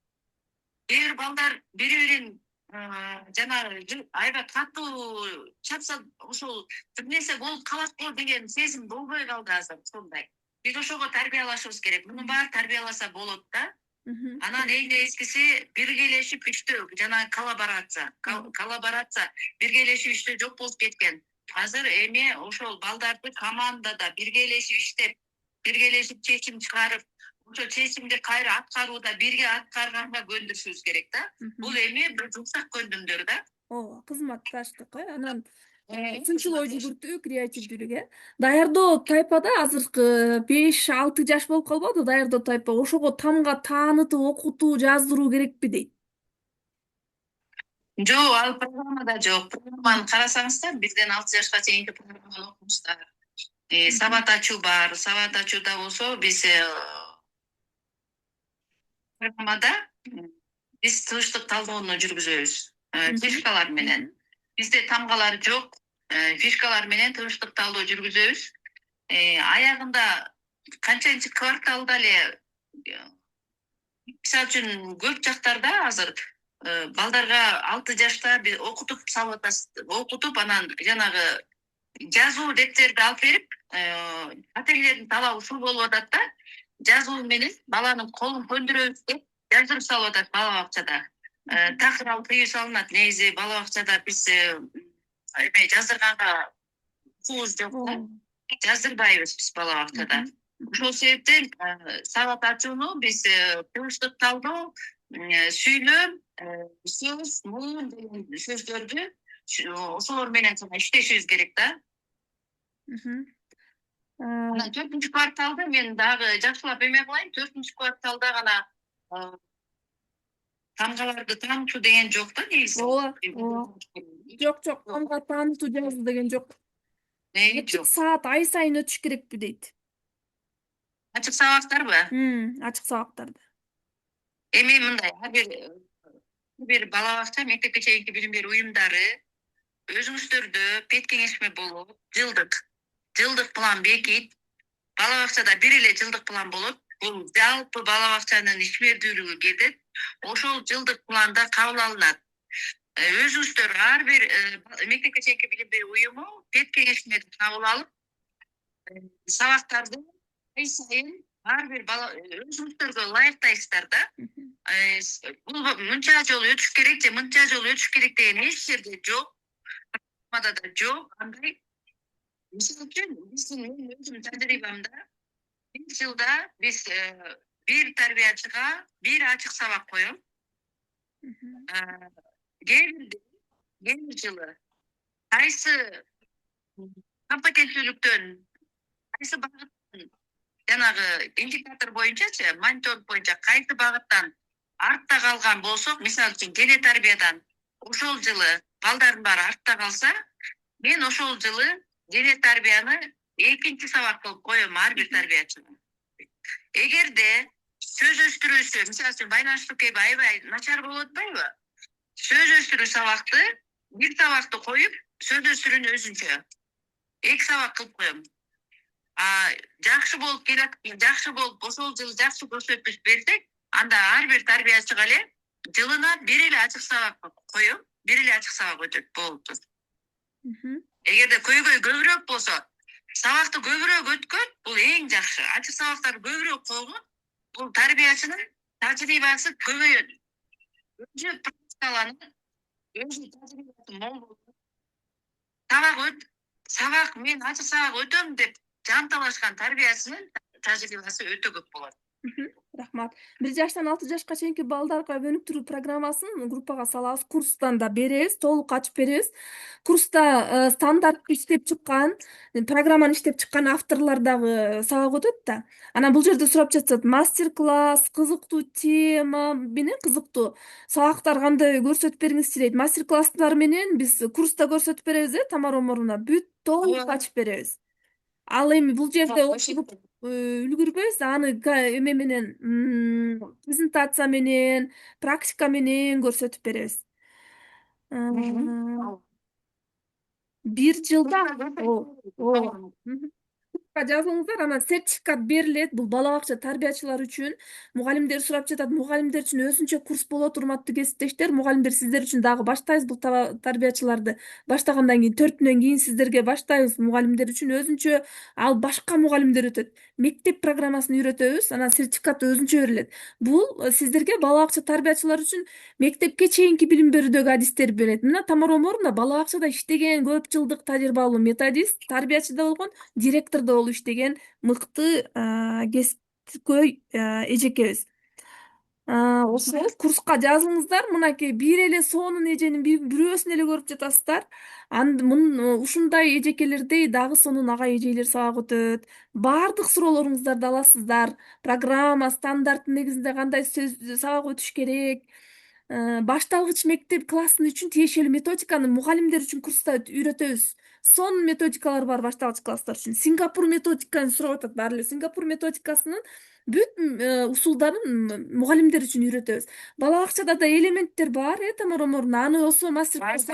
бир балдар бири-бирин жанагы аябай катуу чапса ошол бир нерсе болуп калат го деген сезим болбой калды азыр сондай. Биз ошого тарбиялашыбыз керек. Мунун баары тарбияласа болот да. Анан эң эскиси биргелешип иштөө, жанагы коллаборация, биргелешип иштөө жок болуп кеткен. Азыр эми ошол балдарды командада биргелешип иштеп, биргелешип чечим чыгарып, ошо чечимди кайра аткарууда бирге аткарганга көндүрүшүбүз керек да. Бул эми бир жумшак көндүмдөр да. Ооба, кызматташтык, анан сынчылоо жүгүртүү, креативдүүлүк, даярдоо тайпада азыркы 5-6 жаш болуп калбады даярдоо тайпа. Ошого тамга таанытып, окутуу, жаздыруу керекпи дейт. Жок, ал программада жок. Программаны карасаңыздар, бизден 6 жашка чейинки программаны окумуштар. Сабат ачуу бар. Сабат ачууда болсо биз программада биз тынчтык талдоону жүргүзөбүз. Фишкалар менен. Бизде тамгалар жок. Фишкалар менен тынчтык талдоо жүргүзөбүз. Аягында канчанчы кварталда эле, мисалы үчүн көп жактарда азыр балдарга 6 жашта биз окутуп салып атабыз. Окутуп анан жанагы жазуу дептерди алып берип, ата-энелердин талабы ушул болуп атат да. Жазуу менен баланын колун көндүрөбүз деп жаздырып салып атат бала бакчада. Такыр кыюу салынат. Негизи бала бакчада биз жаздырганга укуубуз жок да. Жаздырбайбыз биз бала бакчада. Ошол себептен сабат ачууну биз тынчтык талдоо, сүйлөм, сөз, муун деген сөздөрдү ошолор менен иштешибиз керек да. Анан 4 кварталда мен дагы жакшылап эме кылайын, 4 кварталда гана тамгаларды таанытуу деген жок да негизи. Ооба. Жок, тамга таанытуу жазуу деген жок. Жок. Саат ай сайын өтүш керекпи дейт. Ачык сабактарбы? Ачык сабактарда. Эми мындай, бир бала бакча, мектепке чейинки билим берүү уюмдары өзүңүздөрдө пет кеңешме болуп, жылдык план бекит. Бала бакчада бир эле жылдык план болот. бул жалпы бала бакчанын ишмердүүлүгү кетет. Ошол жылдык планда кабыл алынат. Өзүңүздөр ар бир мектепке чейинки билим берүү уюму ПЕТ кеңешине кабыл алып, сабактарды ай сайын ар бир бала өзүңүздөргө ылайыктайсыздар да. Бул мынча жолу өтүш керек же мынча жолу өтүш керек деген эч жерде жок. Да жок. Андай мисалы үчүн биздин өзүмдүн тажрыйбамда бир жылда биз бир тарбиячыга бир ачык сабак коем. Кээ бир жылы кайсы компетенттүүлүктөн кайсы багыттан жанагы индикатор боюнчачы, мониторинг боюнча кайсы багыттан артта калган болсок, мисалы үчүн дене тарбиядан ошол жылы балдардын баары артта калса, мен ошол жылы дене тарбияны экинчи сабак кылып коем ар бир тарбиячыга. Эгерде сөз өстүрүүсү, мисалы үчүн байланыштуу кейби аябай начар болуп атпайбы? Сөз өстүрүү сабакты бир сабакты коюп, сөз өстүрүүнү өзүнчө эки сабак кылып коем. Жакшы болуп келет, жакшы болуп ошол жылы жакшы көрсөтүш берсек, анда ар бир тарбиячыга эле жылына бир эле ачык сабак коюп, бир эле ачык сабак өтөт болду. Эгерде көйгөй көбүрөөк болсо, сабакты көбүрөөк өткөн бул эң жакшы. Ачык сабактарды көбүрөөк койгон бул тарбиячынын тажрыйбасы көбөйөт. Өзү практикаланып, өзү тажрыйбасы мол болот. Сабак мен ачык сабак өтөм деп жанталашкан тарбиячынын тажрыйбасы өтө көп болот. Рахмат. 1 жаштан 6 жашка чейинки балдарга өнүктүрүү программасын группага салабыз, курстан да беребиз, толук ачып беребиз. Курста стандарт иштеп чыккан, программаны иштеп чыккан авторлор дагы сабак өтөт да. Анан бул жерде сурап жатышат, мастер-класс, кызыктуу тема менен кызыктуу сабактар кандай көрсөтүп бергиңизчи дейт. Мастер-класстар менен биз курста көрсөтүп беребиз, Тамара Омаровна, бүт толук ачып беребиз. Ал эми бул жерде окуп үлгүрбөйбүз, аны эме менен, презентация менен, практика менен көрсөтүп беребиз. Бир жылда жазылыңыздар, анан сертификат берилет. Бул бала бакча тарбиячылар үчүн. Мугалимдер сурап жатат, мугалимдер үчүн өзүнчө курс болот, урматтуу кесиптештер. Мугалимдер, сиздер үчүн дагы баштайбыз бул тарбиячыларды. Баштагандан кийин 4 күнөн кийин сиздерге баштайбыз. Мугалимдер үчүн өзүнчө, ал башка мугалимдер өтөт. Мектеп программасын үйрөтөбүз, анан сертификат өзүнчө берилет. Бул сиздерге бала бакча тарбиячылар үчүн мектепке чейинки билим берүүдөгү адистер берет. Мына Тамара Омаровна бала бакчада иштеген, көп жылдык тажрыйбалуу методист, тарбиячы да болгон, директор да болуп иштеген мыкты кесипкөй эжекебиз. Ошол курска жазылыңыздар. Мынакей бир эле сонун эженин бирөөсүн эле көрүп жатасыздар. Ушундай эжекелердей дагы сонун ага эжейлер сабак өтөт. Баардык суроолоруңуздарды аласыздар. Программа, стандарттын негизинде кандай сабак өтүш керек. Башталгыч мектеп классын үчүн тиешелүү методиканы мугалимдер үчүн курста үйрөтөбүз. Сонун методикалар бар башталгыч класстар үчүн. Сингапур методиканы сурап атат баары эле. Сингапур методикасынын бүт усулдарын мугалимдер үчүн үйрөтөбүз. Бала бакчада да элементтер бар, Тамара Омаровна. Аны болсо мастер-класс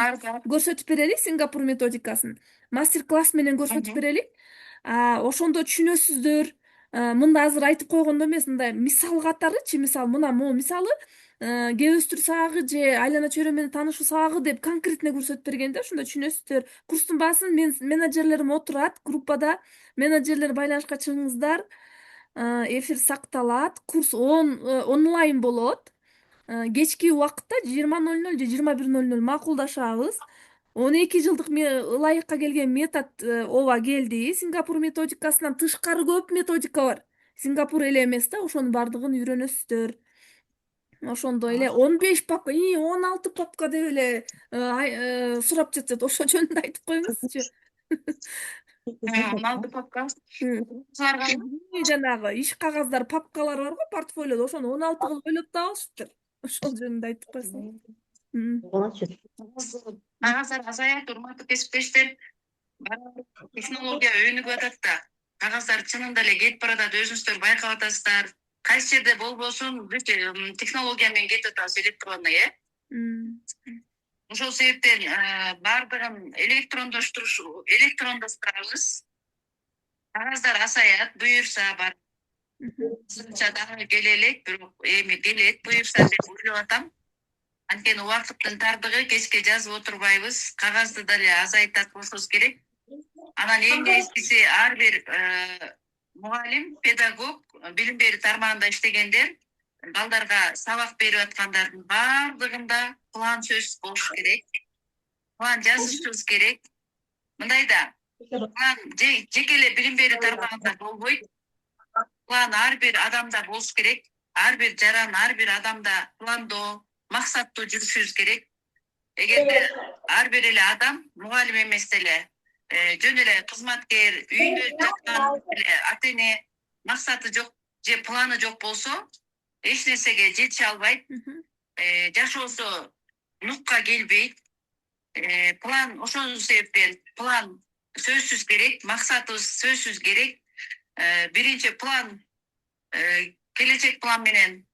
көрсөтүп берелик, Сингапур методикасын. Мастер-класс менен көрсөтүп берелик. Ошондо түшүнөсүздөр. Мында азыр айтып койгондо эмес, мындай мисал катарычы, мисалы мына могу мисалы кээ өстүр сабагы же айлана чөйрө менен таанышуу сабагы деп конкретно көрсөтүп бергенде ошондо түшүнөсүздөр. Курстун баасын менеджерлерим отурат группада. Менеджерлер байланышка чыгыңыздар. Эфир сакталат. Курс онлайн болот. Кечки убакытта 20:00 же 21:00 макулдашабыз. 12 жылдык ылайыкка келген метод ооба келди. Сингапур методикасынан тышкары көп методика бар. Сингапур эле эмес да, ошонун баардыгын үйрөнөсүздөр. Ошондо эле 15 папка, 16 папка деп эле сурап жатышат. Ошол жөнүндө айтып коюңузчу. 16 папка. Жанагы иш кагаздары, папкалар бар го портфолиодо, ошону 16 кылып ойлоп табылышыптыр. Ошол жөнүндө айтып койсоң. Кагаздар азаят, урматтуу кесиптештер. Технология өнүгүп атат да. Кагаздар чынында эле кетип баратат, өзүңүздөр байкап атасыздар. Кайсы жерде болбосун технология менен кетип атабыз электронно, Ошол себептен баардыгын электрондоштурабыз. Кагаздар азаят, буюрса бар. Сынча дагы келе элек, бирок эми келет буюрса деп ойлоп атам. Анткени убакыттын тардыгы, кечке жазып отурбайбыз, кагазды деле азайтат болушубуз керек. Анан эң нечиси ар бир мугалим, педагог, билим берүү тармагында иштегендер балдарга сабак берип аткандардын баардыгында план сөзсүз болуш керек. План жазышыбыз керек. Мындай да, план жеке эле билим берүү тармагында болбойт. План ар бир адамда болуш керек. Ар бир жаран, ар бир адамда пландоо, максаттуу жүрүшүбүз керек. Эгерде ар бир эле адам, мугалим эмес деле, жөн эле кызматкер, үйдө жаткан эле ата эне максаты жок же планы жок болсо, эч нерсеге жетише албайт. Жашоосу нукка келбейт. План ошол себептен план сөзсүз керек, максатыбыз сөзсүз керек. Биринчи план келечек план менен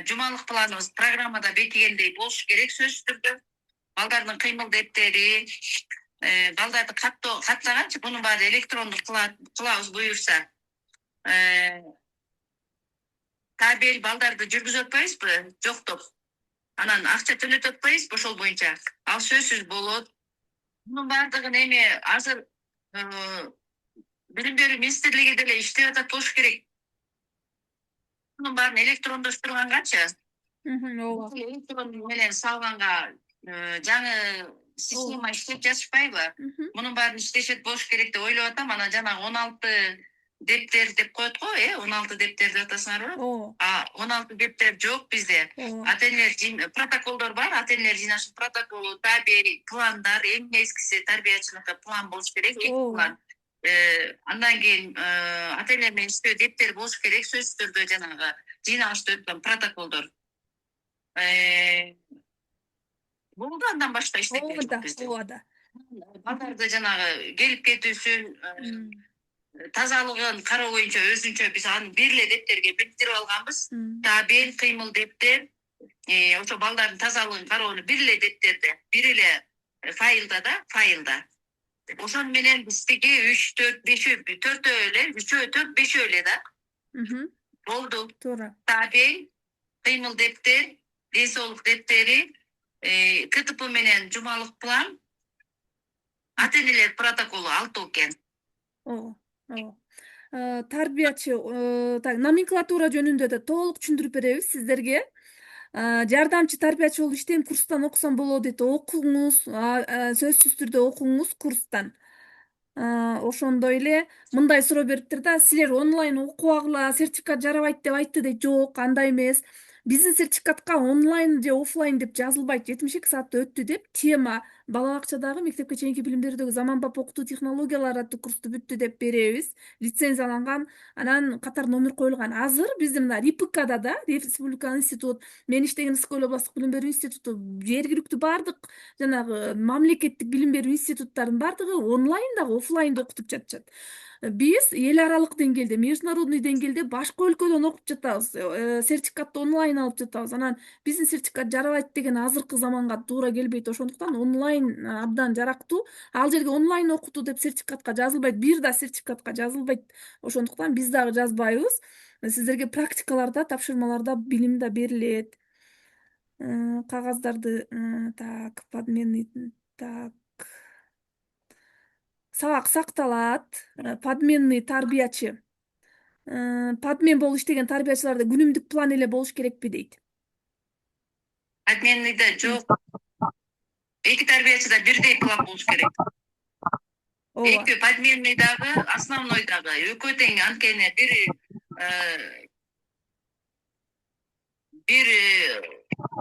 жумалык планыбыз программада бекигендей болуш керек сөзсүз түрдө. Балдардын кыймыл дептери, балдарды каттаганчы мунун баары электрондук кылабыз буюрса. Табель балдарды жүргүзүп атпайбызбы? Жоктоп. Анан акча төлөтүп атпайбызбы ошол боюнча? Ал сөзсүз болот. Мунун баардыгын эми азыр билим берүү министрлиги деле иштеп атат болуш керек. Мунун баарын электрондоштургангачы, Ооба. электрон менен салганга жаңы система иштеп жатышпайбы? Мунун баарын иштешет болуш керек деп ойлоп атам. Анан жанагы 16 дептер деп коет го, 16 дептер деп атасыңарбы? 16 дептер жок бизде. Ата энелер протоколдор бар, ата энелер жыйнашып протоколу, табель, пландар, эң эскиси тарбиячыныкы план болуш керек, план. Андан кийин ата энелер менен иштөө дептер болуш керек, сөзсүз түрдө жанагы жыйналышта өткөн протоколдор. Болду, андан башка иштекен жок бизде. Балдарды жанагы келип кетүүсүн, тазалыгын кароо боюнча өзүнчө биз аны бир эле дептерге бириктирип алганбыз. Табель, кыймыл дептер, ошо балдардын тазалыгын кароону бир эле дептерде, бир эле файлда. Ошон менен биздики 3, 4, 5 төртөө эле, 3, 4, 5 эле да. Болду. Туура. Табель, кыймыл дептер, ден соолук дептери, КТП менен жумалык план, ата энелер протоколу 6 экен. Тарбиячы номенклатура жөнүндө да толук түшүндүрүп беребиз сиздерге. Жардамчы тарбиячы болуп иштейм, курстан окусам болот дейт. Окуңуз, сөзсүз түрдө окуңуз курстан. Ошондой эле мындай суроо бериптир да, силер онлайн окубагыла, сертификат жарабайт деп айтты дейт. Жок, андай эмес. Биздин сертификатка онлайн же офлайн деп жазылбайт. 72 саатта өттү деп тема бала бакчадагы мектепке чейинки билим берүүдөгү заманбап окутуу технологиялары аттуу курсту бүттү деп беребиз. Лицензияланган, анан катар номер коюлган. Азыр биздин мына РИПКда да, Республикалык институт, мен иштеген Ысык көл областтык билим берүү институту, жергиликтүү баардык жанагы мамлекеттик билим берүү институттарынын баардыгы онлайн дагы офлайн да окутуп жатышат. Биз эл аралык деңгээлде, международный деңгээлде башка өлкөдөн окуп жатабыз, сертификатты онлайн алып жатабыз. Анан биздин сертификат жарабайт деген азыркы заманга туура келбейт. Ошондуктан онлайн абдан жарактуу. Ал жерге онлайн окутуу деп сертификатка жазылбайт, бир да сертификатка жазылбайт. Ошондуктан биз дагы жазбайбыз. Сиздерге практикаларда, тапшырмаларда билим да берилет. Кагаздарды подменный сабак сакталат. Подменный тарбиячы. Подмен болуп иштеген тарбиячыларда күнүмдүк план эле болуш керекпи дейт. Подменныйда жок. Эки тарбиячыда бирдей план болуш керек. Эки подменныйдагы, основнойдагы экөө тең, анткени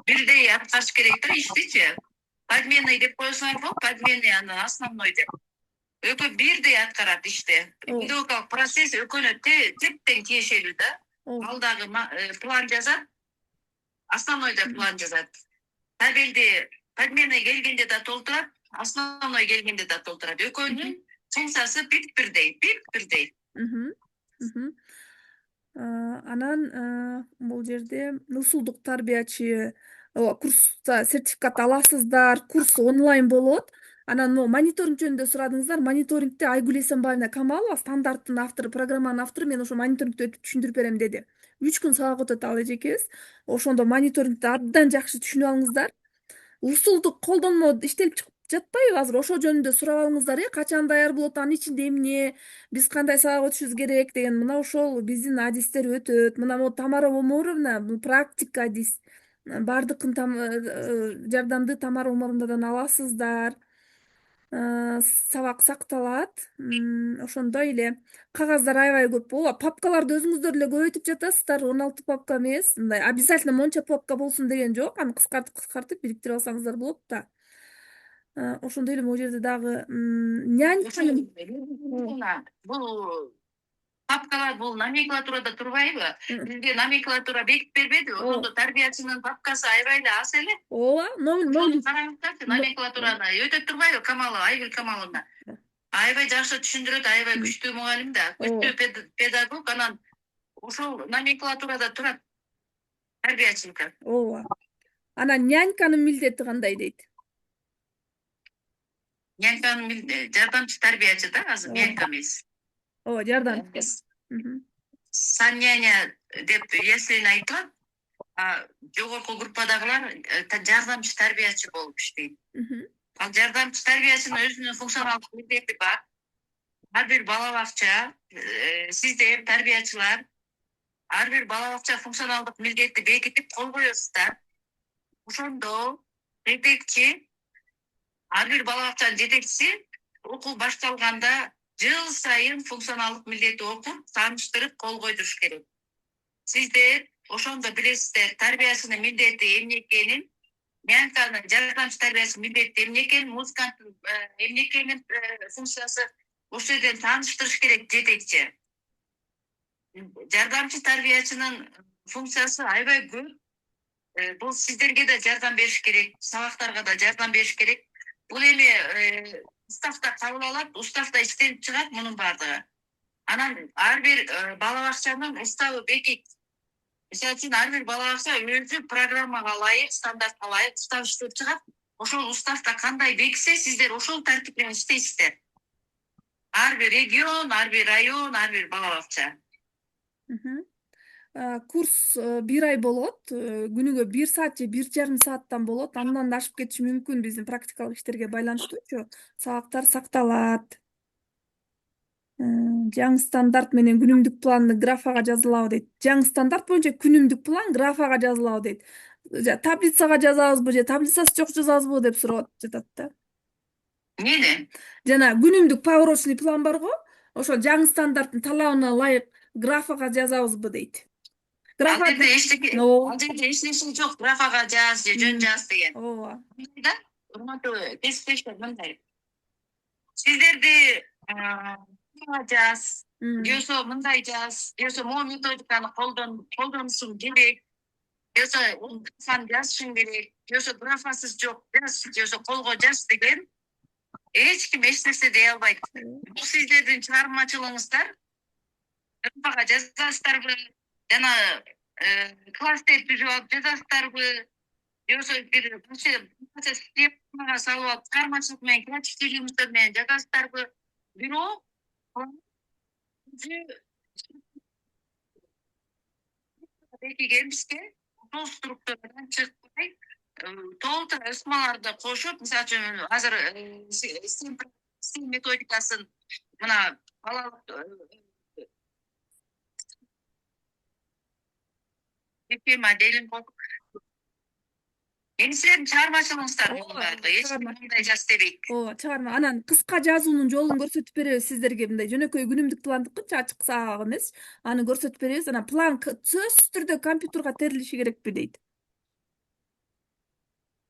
бирдей аткарыш керек да иштичи. Подменный деп койсоңор болот, подменный анан основной деп. Экөө бирдей аткарат ишти. Педагогикалык процесс экөөнө тептен тиешелүү да. Ал дагы план жазат, основной да план жазат. Табелди подменный келгенде да толтурат, основной келгенде да толтурат. Экөөнүн функциясы бирдей. Анан бул жерде ысулдук тарбиячы курста сертификат аласыздар, курс онлайн болот. Анан могу мониторинг жөнүндө сурадыңыздар. Мониторингде Айгүл Эсенбаевна Камалова, стандарттын автору, программанын автору, мен ошо мониторингди өтүп түшүндүрүп берем деди. 3 күн сабак өтөт ал эжекебиз. Ошондо мониторингди абдан жакшы түшүнүп алыңыздар. Усулду колдонмо иштелип чыгып жатпайбы азыр? Ошо жөнүндө сурап алыңыздар. Качан даяр болот, анын ичинде эмне, биз кандай сабак өтүшүбүз керек деген. Мына ошол биздин адистер өтөт. Мына могу Тамара Омаровна, бул практик адис. Бардыкын жардамды Тамара Омаровнадан аласыздар. Сабак сакталат. Ошондой эле кагаздар аябай көп. Ооба, папкаларды өзүңүздөр эле көбөйтүп жатасыздар. 16 папка эмес. Мындай обязательно монча папка болсун деген жок. Аны кыскартып бириктирип алсаңыздар болот да. Ошондой эле могу жерде дагы няньканын бул папкалар бул номенклатурада турбайбы? Бизге номенклатура бекитип бербеди. Ошондо тарбиячынын папкасы аябай эле аз эле. ооба, Караңыздарчы, номенклатураны өтөп турбайбы Камалова, Айгүл Камаловна? Аябай жакшы түшүндүрөт, аябай күчтүү мугалим да, күчтүү педагог. Анан ошол номенклатурада турат тарбиячылыкка. ооба. Анан няньканын милдети кандай дейт? Няньканын жардамчы тарбиячы да, азыр нянька эмес. Ооба, жардамчы. Санняня деп если айтылат, жогорку группадагылар жардамчы тарбиячы болуп иштейт. Ал жардамчы тарбиячынын өзүнүн функционалдык милдети бар. Ар бир бала бакча, сиздер тарбиячылар ар бир бала бакча функционалдык милдетти бекитип кол коесуздар. Ошондо жетекчи, ар бир бала бакчанын жетекчиси окуу башталганда жыл сайын функционалдык милдетти окуп, тааныштырып кол койдуруш керек. Сиздер ошондо билесиздер тарбиясынын милдети эмне экенин, няньканын жардамчы тарбиясынын милдети эмне экенин, музыканттын эмне экенин функциясы ошол жерден тааныштырыш керек жетекчи. Жардамчы тарбиячынын функциясы аябай көп. Бул сиздерге да жардам бериш керек, сабактарга да жардам бериш керек. Бул эми уставда кабыл алат, уставда иштелип чыгат мунун баардыгы. Анан ар бир бала бакчанын уставы бекит. Мисалы үчүн ар бир бала бакча өзү программага ылайык, стандартка ылайык устав иштеп чыгат. Ошол уставда кандай бекитсе, сиздер ошол тартип менен иштейсиздер. Ар бир регион, ар бир район, ар бир бала бакча. Курс 1 ай болот. Күнүгө 1 саат же 1,5 сааттан болот. Андан да ашып кетиши мүмкүн биздин практикалык иштерге байланыштуучу. Сабактар сакталат. Жаңы стандарт менен күнүмдүк планды графага жазылабы дейт. Жаңы стандарт боюнча күнүмдүк план графага жазылабы дейт. Таблицага жазабызбы же таблицасы жок жазабызбы деп сурап жатат да. Эмне? Жана күнүмдүк поурочный план барго, ошол жаңы стандарттын талабына ылайык графага жазабызбы дейт. Ал жерде эч жок, графага жаз же жөн жаз деген. Ооба. Да? Урматтуу кесиптештер, мындай. Сиздерди жаз, жосо мындай жаз, жосо могу методиканы колдонушуң керек, жосо графаны жазышың керек, жосо графасыз жок, жосо колго жаз деген эч ким эч нерсе дей албайт. Бул сиздердин чыгармачылыгыңыздар. Графага жазасыздарбы, жана класстер түзүп алып жазасыздарбы, жосо бир схемага салып алып чыгармачылык менен креативдүүлүгүңүздөр менен жазасыздарбы. Бирок бекиген бизге ошол структурадан чыкпай, толтур ысмаларды кошуп, мисалы үчүн азыр STEM методикасын мына балалык схема делин эми силердин чыгармачылыгыңыздар эч ким мындай жаз дебейт. Ооба, чыгарма. Анан кыска жазуунун жолун көрсөтүп беребиз сиздерге. Мындай жөнөкөй күнүмдүк пландыкынча ачык саак эмес. Аны көрсөтүп беребиз. Анан план сөзсүз түрдө компьютерга терилиши керекпи дейт.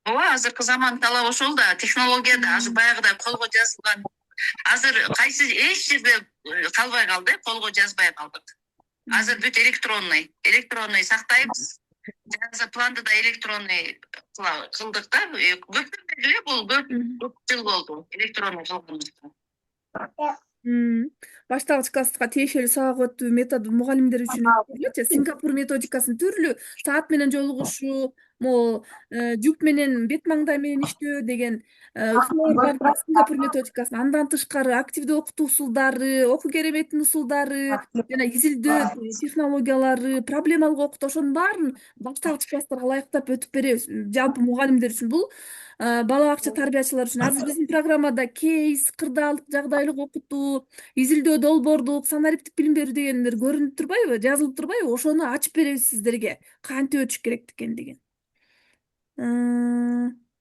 Ооба, азыркы заман талабы ошол да, технология да азыр баягыдай колго жазылган. Азыр кайсы эч жерде калбай калды, колго жазбай калдык. Азыр бүт электронный сактайбыз. Жаза планды да электронный кылдык да. Көптөн бери бул көп жыл болду электронный кылганыбызга. Башталгыч класска тиешелүү сабак өтүү методу мугалимдер үчүн Сингапур методикасын түрлүү саат менен жолугушуу, могу жуп менен бет маңдай менен иштөө деген усулдарды Сингапур методикасын андан тышкары активдүү окутуу усулдары, окуу кереметинин усулдары жана изилдөө технологиялары, проблемалык окутуу ошонун баарын башталгыч класстарга ылайыктап өтүп беребиз. Жалпы мугалимдер үчүн бул бала бакча тарбиячылар үчүн азыр биздин программада кейс, кырдаалдык, жагдайлык окутуу, изилдөө, долбоордук, санариптик билим берүү дегендер көрүнүп турбайбы, жазылып турбайбы? Ошону ачып беребиз сиздерге кантип өтүш керек экендигин.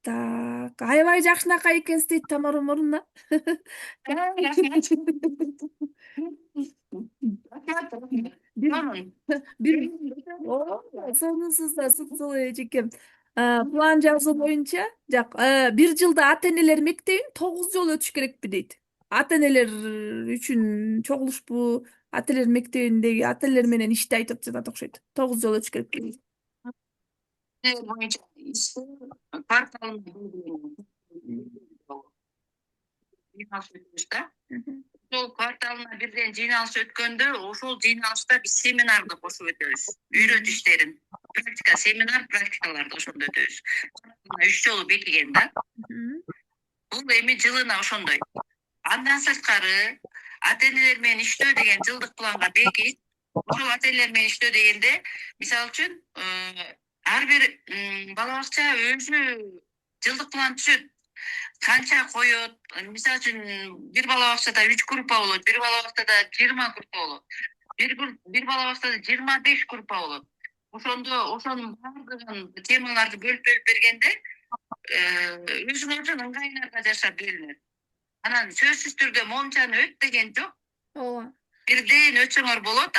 Так, аябай жакшынакай экенсиз дейт Тамара Омаровна. Бир сонунсуз да супсул эжекем. План жазуу боюнча бир жылда ата энелер мектебин 9 жолу өтүш керекпи дейт. Ата энелер үчүн чогулушпу, ата энелер мектебиндеги ата энелер менен ишти айтып жатат окшойт. 9 жолу өтүш керекпи дейт. Боюнча кварталына ошол кварталына бирден жыйналыш өткөндө ошол жыйналышта биз семинарды кошуп өтөбүз. Үйрөтүү иштерин, практика семинар, практикаларды ошондо өтөбүз. 3 жолу бекиген да. Бул эми жылына ошондой. Андан сырткары ата энелер менен иштөө деген жылдык планга бекит. Ошол ата энелер менен иштөө дегенде, мисалы үчүн, ар бир бала бакча өзү жылдык план түзөт. Канча коет, мисалы үчүн бир бала бакчада 3 группа болот, бир бала бакчада 20 группа болот. Бир бала бакчада 25 группа болот. Ошонун баардыгын темаларды бөлүп бергенде өзүңөрдүн ыңгайыңарга жашап берилет. Анан сөзсүз түрдө момчаны өт деген жок. Ооба. Бирден өтсөңөр болот.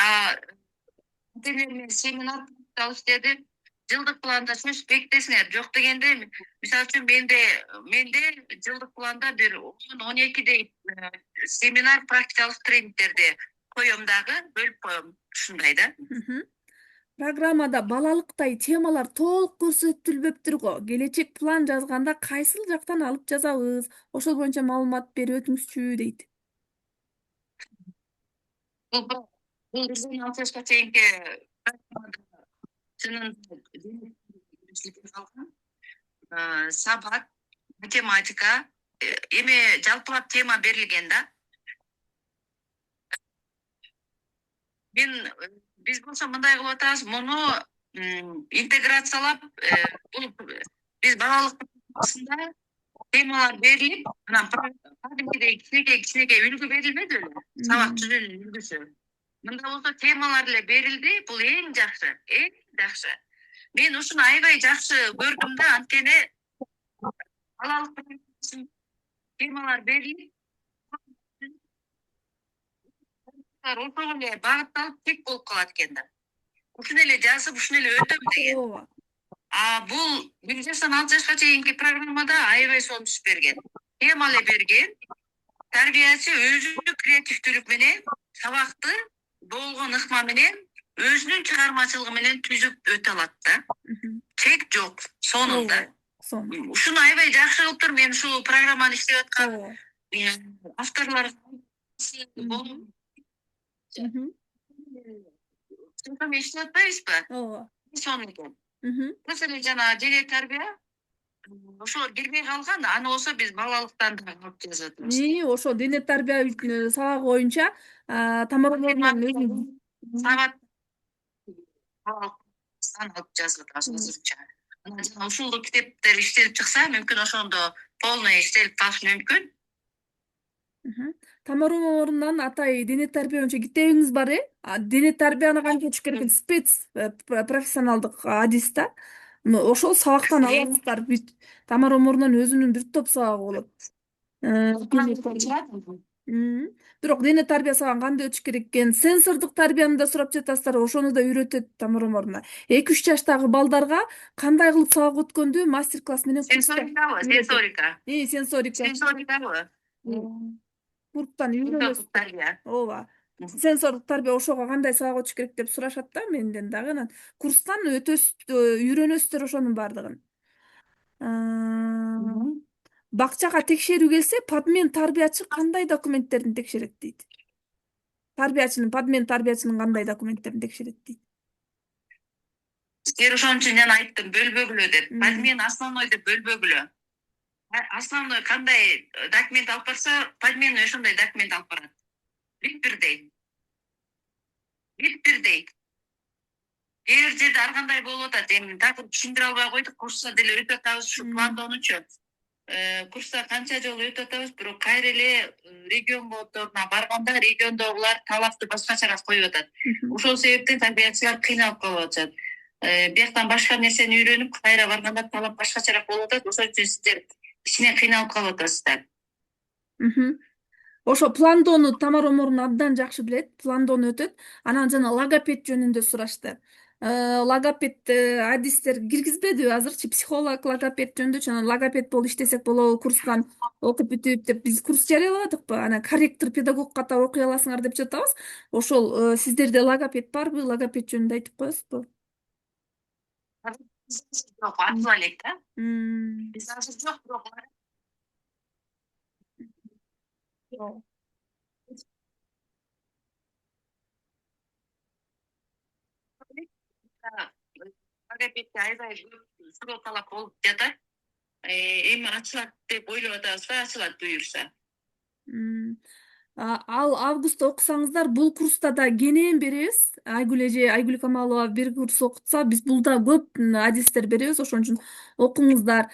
Менен семинар алыш деди. Жылдык планда сөз бекитесиңер. Жок дегенде, мисалы үчүн менде жылдык планда бир 10-12 семинар, практикалык тренингтерди коем дагы, бөлүп коем. Ушундай да. Программада балалыктай темалар толук көрсөтүлбөптүр го. Келечек план жазганда кайсыл жактан алып жазабыз? Ошол боюнча маалымат берип өтүңүзчү дейт. Бул 6 жашка чейинки сабак, математика, эми жалпылап тема берилген да. Биз болсо мындай кылып атабыз, муну интеграциялап, бул биз балалыкта темалар берилип, анан кичинекей үлгү берилбеди беле? Сабак түзүүнүн үлгүсү. Мында болсо темалар эле берилди, бул эң жакшы, эң жакшы. Мен ушуну аябай жакшы көрдүм да, анткени балалык темалар берилип, ошого эле багытталып тек болуп калат экен да. Ушуну эле жазып, ушуну эле өтөм деген. Ооба. Бул 1 жаштан 6 жашка чейинки программада аябай сонун түшүп берген. Тема эле берген. Тарбиячы өзүнүн креативдүүлүк менен сабакты болгон ыкма менен өзүнүн чыгармачылыгы менен түзүп өтө алат да. Чек жок сонунда. Ушуну аябай жакшы кылып тур. Мен ушул программаны иштеп аткан авторлорго иштеп атпайбызбы? Ооба. Сонун экен. Маселе жана дене тарбия ошо кирбей калган, аны болсо биз балалыктан да алып жазып атабыз. Ошо дене тарбия сабагы боюнча Тамара Омаровнанын сабак алып жазып атабыз азырынча. Анан жана ушул китептер иштелип чыкса, мүмкүн ошондо полный иштелип калышы мүмкүн. Тамара Омаровнанын атай дене тарбия боюнча китебиңиз бар, дене тарбияны кантип өтүш керек? Спец профессионалдык адис да. Ошол сабактан аласыздар. Тамара Омаровнанын өзүнүн бир топ сабагы болот. Бирок дене тарбия сабагын кандай өтүш керек экен, сенсордук тарбияны да сурап жатасыздар, ошону да үйрөтөт Тамара Омаровна. 2-3 жаштагы балдарга кандай кылып сабак өткөндү мастер-класс менен Сенсорика. Сенсорикабы? Курстан үйрөнөсүздөр. Ооба. Сенсордук тарбия ошого кандай сабак өтүш керек деп сурашат да менден дагы. Анан курстан үйрөнөсүздөр ошонун баардыгын. Бакчага текшерүү келсе, подмен тарбиячы кандай документтерин текшерет дейт? Подмен тарбиячынын кандай документтерин текшерет дейт? Силер ошон үчүн жана айттым бөлбөгүлө деп. Подмен основной деп бөлбөгүлө. Основной кандай документ алып барса, подмен ошондой документ алып барат. Бир-бирдей. Бир-бирдей. Кээ бир жерде ар кандай болуп атат. Эми так түшүндүрө албай койдук. Курста деле өтүп атабыз ушу пландонучу. Курста канча жолу өтүп атабыз, бирок кайра эле регион боторуна барганда региондогулар талапты башкачараак коюп атат. Ошол себептен тарбиячылар кыйналып калып атышат. Бияктан башка нерсени үйрөнүп кайра барганда талап башкачараак болуп атат. Ошол үчүн сиздер кичине кыйналып калып атасыздар. Ошо пландону Тамара Морун абдан жакшы билет. Пландон өтөт. Анан жана логопед жөнүндө сурашты. Логопед адистер киргизбедиби азырчы? Психолог, логопед жөнүндө. Анан логопед болуп иштесек болобу, курстан окуп бүтүп деп биз курс жарыяладыкпы? Анан корректор, педагог катары окуй аласыңар деп жатабыз. Ошол сиздерде логопед барбы? Логопед жөнүндө айтып коесузбу? Жок, ачыла элек да. Биз азыр жок, бирок логопедке аябай көп суроо талап болуп жатат. Эми ачылат деп ойлоп атабызга, ачылат буюрса. Ал августта окусаңыздар, бул курста да кенен беребиз. Айгүл эже, Айгүл Камалова бир курс окутса, биз бул да көп адистер беребиз. Ошон үчүн окуңуздар.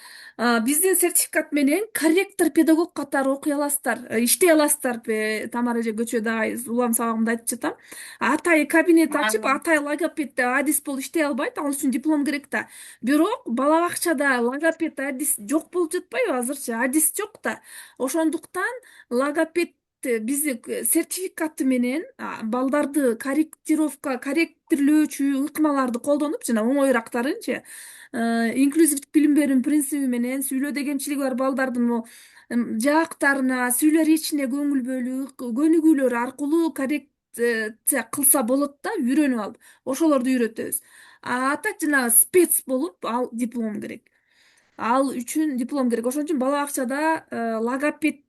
Биздин сертификат менен корректор, педагог катары окуй аласыздар, иштей аласыздар. Тамара эже көчөдө улам сабагымда айтып жатам. Атай кабинет ачып, атай логопед адис болуп иштей албайт. Ал үчүн диплом керек да. Бирок бала бакчада логопед адис жок болуп жатпайбы азырчы? Адис жок да. Ошондуктан логопед биздин сертификаты менен балдарды корректирлөөчү ыкмаларды колдонуп, жана оңоюраактарынчы инклюзивдик билим берүүнүн принциби менен сүйлөөдө кемчилиги бар балдардын жаактарына, сүйлөө речине көңүл бөлүү, көнүгүүлөр аркылуу коррекция кылса болот да, үйрөнүп алып. Ошолорду үйрөтөбүз. А так жанагы спец болуп, ал диплом керек. Ал үчүн диплом керек. Ошон үчүн бала бакчада логопед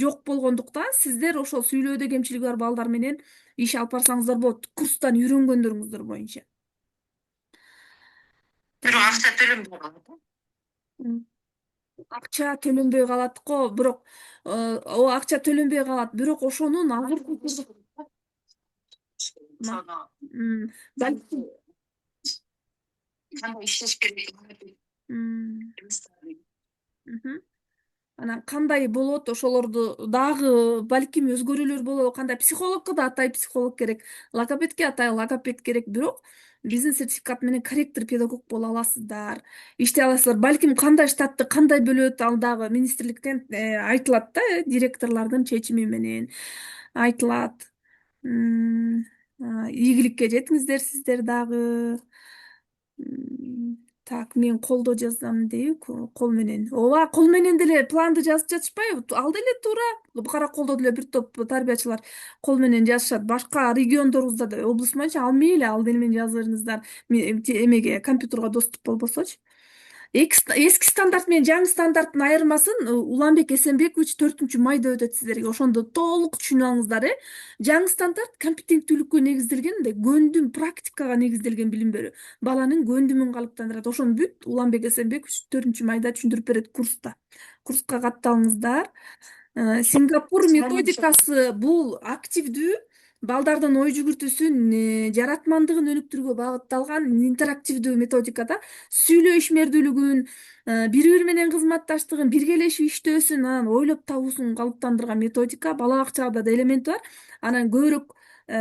жок болгондуктан сиздер ошол сүйлөөдө кемчилиги бар балдар менен иш алып барсаңыздар болот, курстан үйрөнгөндөрүңүздөр боюнча. Бирок акча төлөнбөй калат. Акча төлөнбөй калат го, бирок акча төлөнбөй калат, бирок ошонун азыркы кандай иштеш керек? Анан кандай болот, ошолорду дагы балким өзгөрүүлөр болобу, кандай психологко да атай психолог керек, логопедке атай логопед керек, бирок биздин сертификат менен корректор, педагог боло аласыздар, иштей аласыздар. Балким кандай штатты кандай бөлөт, ал дагы министрликтен айтылат да, директорлордун чечими менен айтылат. Ийгиликке жетиңиздер сиздер дагы. Так, мен колдо жазам дейби, кол менен. Ооба, кол менен деле планды жазып жатышпайбы? Ал деле туура. Кара колдо деле бир топ тарбиячылар кол менен жазышат. Башка региондорубузда да, область боюнча ал мейли, ал деле менен жазып бериңиздер. Эмеге, компьютерге доступ болбосочу. Эски стандарт менен жаңы стандарттын айырмасын Уланбек Эсенбекович 4-майда өтөт сиздерге. Ошондо толук түшүнүп алыңыздар. Жаңы стандарт компетенттүүлүккө негизделген, көндүм, практикага негизделген билим берүү. Баланын көндүмүн калыптандырат. Ошону бүт Уланбек Эсенбекович 4-майда түшүндүрүп берет курста. Курска катталыңыздар. Сингапур методикасы бул активдүү, балдардын ой жүгүртүүсүн, жаратмандыгын өнүктүрүүгө багытталган интерактивдүү методикада сүйлөө ишмердүүлүгүн, бири бири менен кызматташтыгын, биргелешип иштөөсүн, анан ойлоп табуусун калыптандырган методика. Бала бакчада да элементи бар. Анан көбүрөөк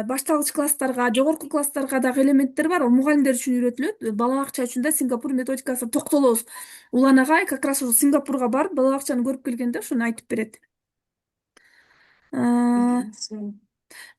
башталгыч класстарга, жогорку класстарга дагы элементтер бар. Ал мугалимдер үчүн үйрөтүлөт. Бала бакча үчүн да Сингапур методикасына токтолобуз. Улан агай как раз ошо Сингапурга барып, бала бакчаны көрүп келгенде ошону айтып берет.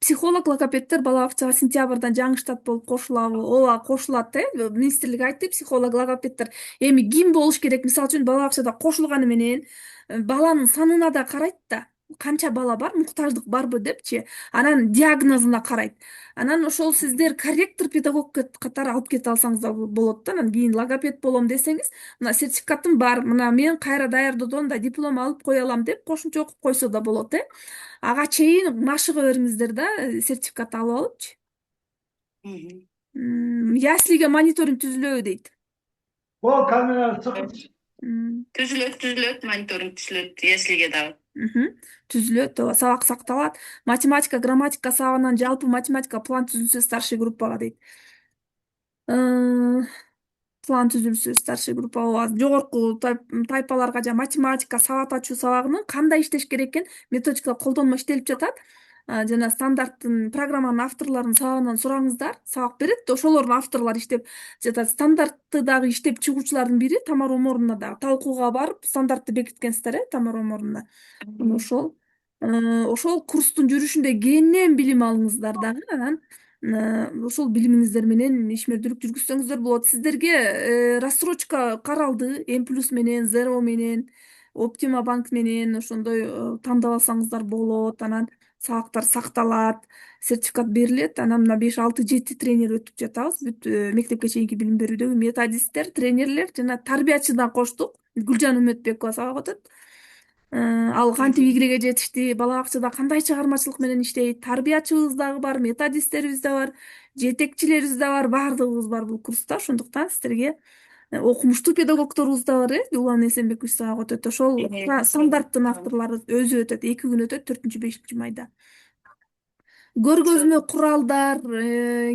Психолог, логопедтер бала бакчага сентябрдан жаңы штат болуп кошулабы? Ооба, кошулат. Министрлик айтты, психолог, логопедтер. Эми ким болуш керек? Мисалы үчүн бала бакчада кошулганы менен баланын санына да карайт да. Канча бала бар, муктаждык барбы депчи. Анан диагнозуна карайт. Анан ошол сиздер корректор, педагог катары алып кете алсаңыздар болот да. Анан кийин логопед болом десеңиз, мына сертификатым бар, мына мен кайра даярдоодон да диплом алып кое алам деп кошумча окуп койсо да болот. Ага чейин машыга бериңиздер да, сертификат алып алыпчы. Яслиге мониторинг түзүлөбү дейт. О, камера sıkıntı. Түзүлөт, мониторинг түзүлөт, яслиге дагы. Түзүлөт, ооба, сабак сакталат. Математика, грамматика сабагынан жалпы математика план түзүлсө старший группага дейт. План түзүлсө старший группа, ооба, жогорку тайпаларга жана математика, сабат ачуу сабагынын кандай иштеш керек экен методика колдонмо иштелип жатат. Жана стандарттын программанын авторлорунун сабагынан сураңыздар, сабак берет, ошолордун авторлору иштеп жатат. Стандартты дагы иштеп чыгуучулардын бири Тамара Оморовна дагы талкууга барып стандартты бекиткенсиздер, Тамара Оморовна. Ошол курстун жүрүшүндө кенен билим алыңыздар дагы, анан ошол билимиңиздер менен ишмердүүлүк жүргүзсөңүздөр болот. Сиздерге рассрочка каралды, М+ менен, Zero менен, Optima Bank менен ошондой тандап алсаңыздар болот. Анан сабактар сакталат, сертификат берилет. Анан мына 5, 6, 7 тренер өтүп жатабыз. Бүт мектепке чейинки билим берүүдөгү методисттер, тренерлер жана тарбиячыдан коштук. Гүлжан Үмөтбекова сабак өтөт. Ал кантип игиреге жетишти, бала бакчада кандай чыгармачылык менен иштейт, тарбиячыбыз дагы бар, методисттерибиз да бар, жетекчилерибиз да бар, баардыгыбыз бар бул курста. Ошондуктан сиздерге окумуштуу педагогдорубуз да бар, Улан Эсенбекович сабак өтөт. Ошол стандарттын авторлору өзү өтөт, 2 күн өтөт, 4-5 майда. Көргөзмө куралдар,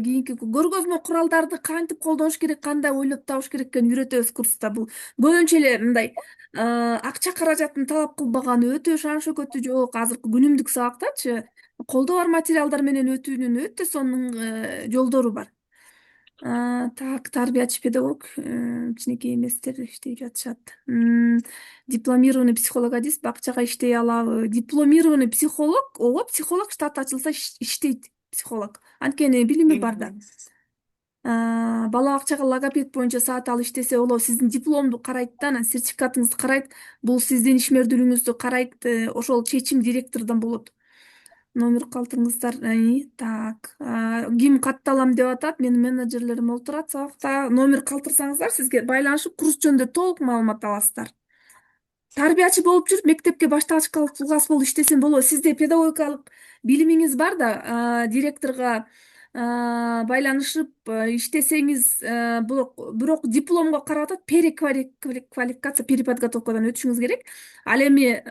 кийинки көргөзмө куралдарды кантип колдош керек, кандай ойлоп табыш керек экенин үйрөтөбүз курста. Бул көбүнчө эле мындай акча каражатын талап кылбаган, өтө шан шөкөтү жок азыркы күнүмдүк сабактачы колдо бар материалдар менен өтүүнүн өтө сонун жолдору бар. Так, тарбиячы педагог, кичинекей эместер иштеп жатышат. Дипломированный психолог-адис бакчага иштей алабы? Дипломированный психолог, ооба, психолог штат ачылса иштейт психолог. Анткени билими бар да. Бала бакчага логопед боюнча саат алып иштесе болобу, сиздин дипломду карайт да, анан сертификатыңызды карайт, бул сиздин ишмердүүлүгүңүздү карайт, ошол чечим директордон болот. Номер калтырыңыздар. Так, ким катталам деп атат, менин менеджерлерим отурат сабакта. Номер калтырсаңыздар сизге байланышып курс жөнүндө толук маалымат аласыздар. Тарбиячы болуп жүрүп мектепке баштагыч класс болуп иштесем болобу. Сизде педагогикалык билимиңиз бар да, директорго байланышып иштесеңиз, бирок дипломго карап атат, переквалификация, переподготовкадан өтүшүңүз керек. Ал эми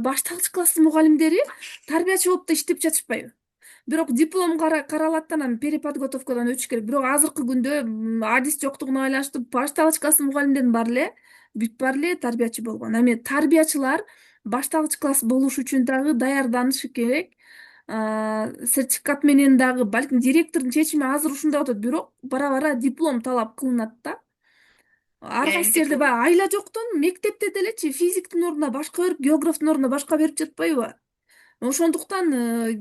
баштагыч класстын мугалимдери тарбиячы болуп да иштеп жатышпайбы? Бирок диплом каралат, анан переподготовкадан өтүш керек. Бирок азыркы күндө адис жоктугуна байланыштуу баштагыч класстын мугалимдеринин баары эле бүт баары эле тарбиячы болгон. Эми тарбиячылар баштагыч класс болуш үчүн дагы даярданышы керек. Сертификат менен дагы, балким директордун чечими азыр ушундай болот, бирок бара диплом талап кылынат да. Ар кайсы жерде баягы айла жоктон мектепте делечи физиктин ордуна башка берип, географтын ордуна башка берип жатпайбы? Ошондуктан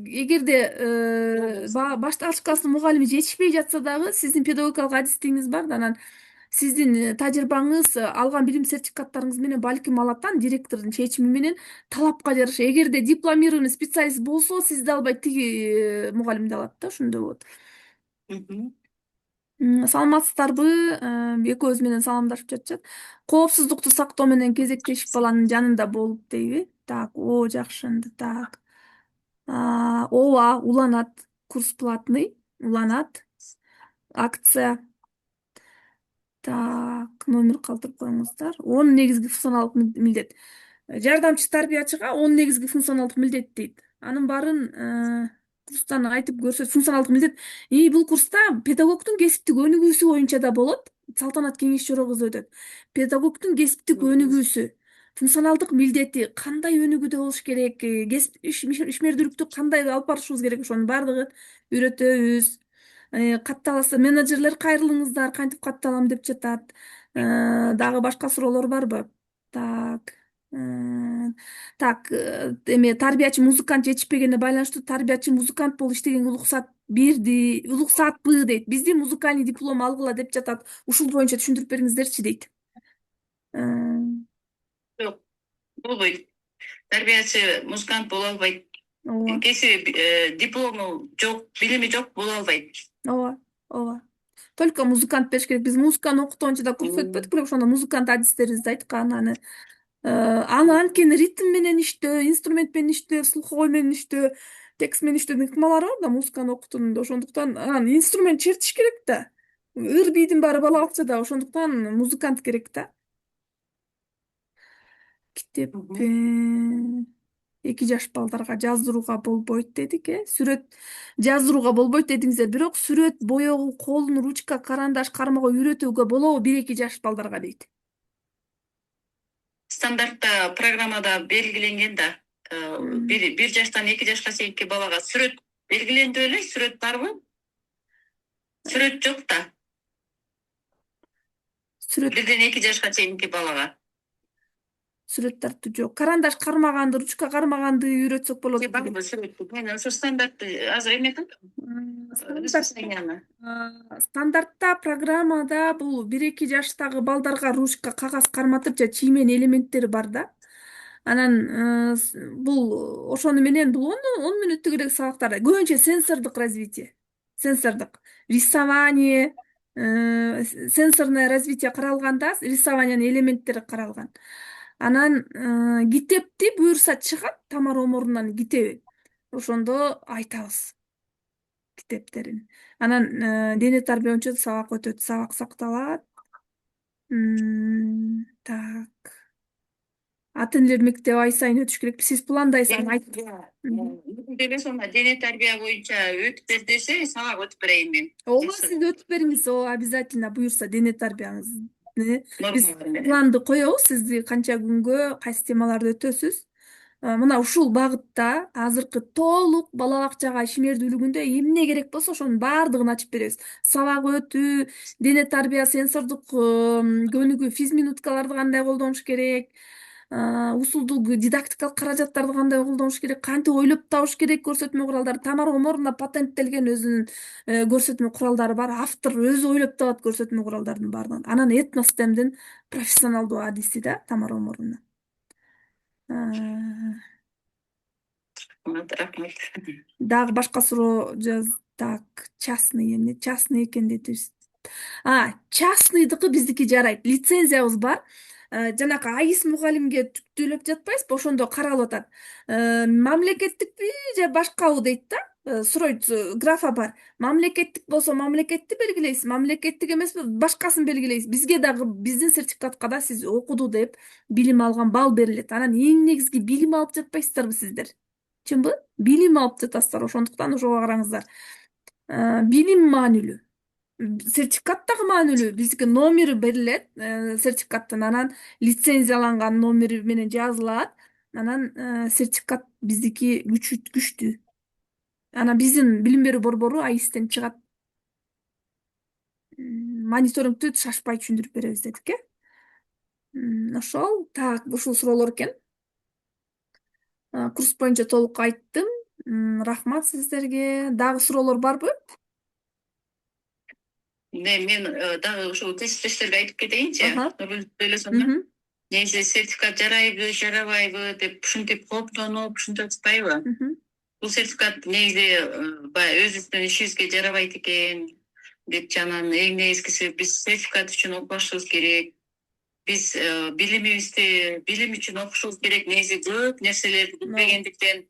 эгерде баштагыч класстын мугалими жетишпей жатса дагы, сиздин педагогикалык адистигиңиз бар да, анан сиздин тажрыйбаңыз, алган билим сертификаттарыңыз менен балким алат да, директордун чечими менен талапка жараша. Эгерде дипломированный специалист болсо, сизди албайт, тиги мугалимди алат да, ошондой болот. Саламатсыздарбы? Экөөбүз менен саламдашып жатышат. Коопсуздукту сактоо менен кезектешип баланын жанында болуп дейби. Так, жакшы энди. Так. Ооба, уланат. Курс платный. Уланат. Акция. Так, номер калтырып коюңуздар. 10 негизги функционалдык милдет. Жардамчы тарбиячыга 10 негизги функционалдык милдет дейт. Анын баарын курстан айтып көрсөт. Функционалдык милдет. Бул курста педагогдун кесиптик өнүгүүсү боюнча да болот. Салтанат Кеңеш Жоро кызы өтөт. Педагогдун кесиптик өнүгүүсү, функционалдык милдети, кандай өнүгүүдө болуш керек, ишмердүүлүктү кандай алып барышыбыз керек, ошонун баардыгын үйрөтөбүз. Катталаса, менеджерлер кайрылыңыздар, кантип катталам деп жатат. Дагы башка суроолор барбы? Так. Так, эме тарбиячы музыкант жетишпегенине байланыштуу тарбиячы музыкант болуп иштегенге уруксат берди, уруксатпы дейт. Бизди музыкальный диплом алгыла деп жатат. Ушул боюнча түшүндүрүп бериңиздерчи дейт. Жок, болбойт. Тарбиячы музыкант боло албайт. Кесиби диплому жок, билими жок боло албайт. Ооба. Только музыкант бериш керек. Биз музыканы окутуучу да курс өтпөдүк, бирок ошондо музыкант адистерибиз айткан, аны анткени ритм менен иштөө, инструмент менен иштөө, слуховой менен иштөө, текст менен иштөөдөн ыкмалар бар да, музыканы окутууда, ошондуктан анан инструмент чертиш керек да. Ыр бийдин баары бала бакчада, ошондуктан музыкант керек да. Китепти 2 жаш балдарга жаздырууга болбойт дедик, Сүрөт жаздырууга болбойт дедиңиздер, бирок сүрөт боёгу, колун ручка, карандаш кармоого үйрөтүүгө болобу 1-2 жаш балдарга дейт. Стандартта программада белгиленген да. Bir жаштан 2 жашка чейинки балага сүрөт белгиленди беле? Сүрөт барбы? Сүрөт жок да. Сүрөт 1-2 жашка чейинки балага. сүрөт тартуу жок. Карандаш кармаганды, ручка кармаганды үйрөтсөк болот. Барбы сүрөт? Мен ошо стандартты азыр эметим. Стандартта программада бул 1-2 жаштагы балдарга ручка, кагаз карматып же чиймен элементтери бар да. Анан бул ошону менен бул 10 мүнөттүк сабактар. Көбүнчө сенсордук развитие. Сенсордук рисование, сенсорное развитие каралганда, рисованиянын элементтери каралган. Анан китепти буюрса чыгат, Тамара Оморовнанын китеби. Ошондо айтабыз китептерин. Анан дене тарбия боюнча сабак өтөт, сабак сакталат. Так. Ата энелер мектеби ай сайын өтүш керек. Сиз пландайсыз, айтып. Дене тарбия боюнча өтүп бер десе, сабак өтүп берейин мен. Ооба, сиз өтүп бериңиз, обязательно буюрса дене тарбияңызды. Биз планды коебуз, сиз канча күнгө кайсы темаларды өтөсүз. Мына ушул багытта азыркы толук бала бакчага ишмердүүлүгүндө эмне керек болсо ошонун баардыгын ачып беребиз. Сабак өтүү, дене тарбия, сенсордук көнүгүү, физминуткаларды кандай колдонуш керек, усулдуу дидактикалык каражаттарды кандай колдонуш керек, кантип ойлоп табыш керек көрсөтмө куралдары. Тамара Оморовна патенттелген өзүнүн көрсөтмө куралдары бар. Автор өзү ойлоп табат көрсөтмө куралдардын баардыгын. Анан этностемдин профессионалдуу адиси да Тамара Оморовна. Рахмат. Дагы башка суроо так, частный эмне? Частный экен дедиз. Частныйдыкы биздики жарайт. Лицензиябыз бар. Жанакы АИС мугалимге төлөп жатпайсызбы? Ошондо каралып атат. Мамлекеттикпи же башкабы дейт да. Суройт, графа бар. Мамлекеттик болсо мамлекетти белгилейсиз, мамлекеттик эмеспи башкасын белгилейсиз. Бизге дагы биздин сертификатка да сиз окуду деп билим алган балл берилет. Анан эң негизги билим алып жатпайсыздарбы сиздер? Чынбы? Билим алып жатасыздар, ошондуктан ошого караңыздар. Билим маанилүү. Сертификат дагы маанилүү. Биздики номери берилет, сертификаттын, анан лицензияланган номери менен жазылат. Анан сертификат биздики күчтүү. Анан биздин билим берүү борбору АИСтен чыгат. Мониторингтү шашпай түшүндүрүп беребиз дедик, Ошол, так, ушул суроолор экен. Курс боюнча толук айттым. Рахмат сиздерге. Дагы суроолор барбы? Мен дагы ушул тест-тесттерге айтып кетейинчи. Сөйлөсөм. Негизи сертификат жарайбы, жарабайбы деп ушинтип кооптонуп, ушинтип атпайбы? Бул сертификат негизи баягы өзүбүздүн ишибизге жарабайт экен деп жанан эң негизгиси биз сертификат үчүн окубашыбыз керек. Биз билим үчүн окушубуз керек. Негизи көп нерселерди билбегендиктен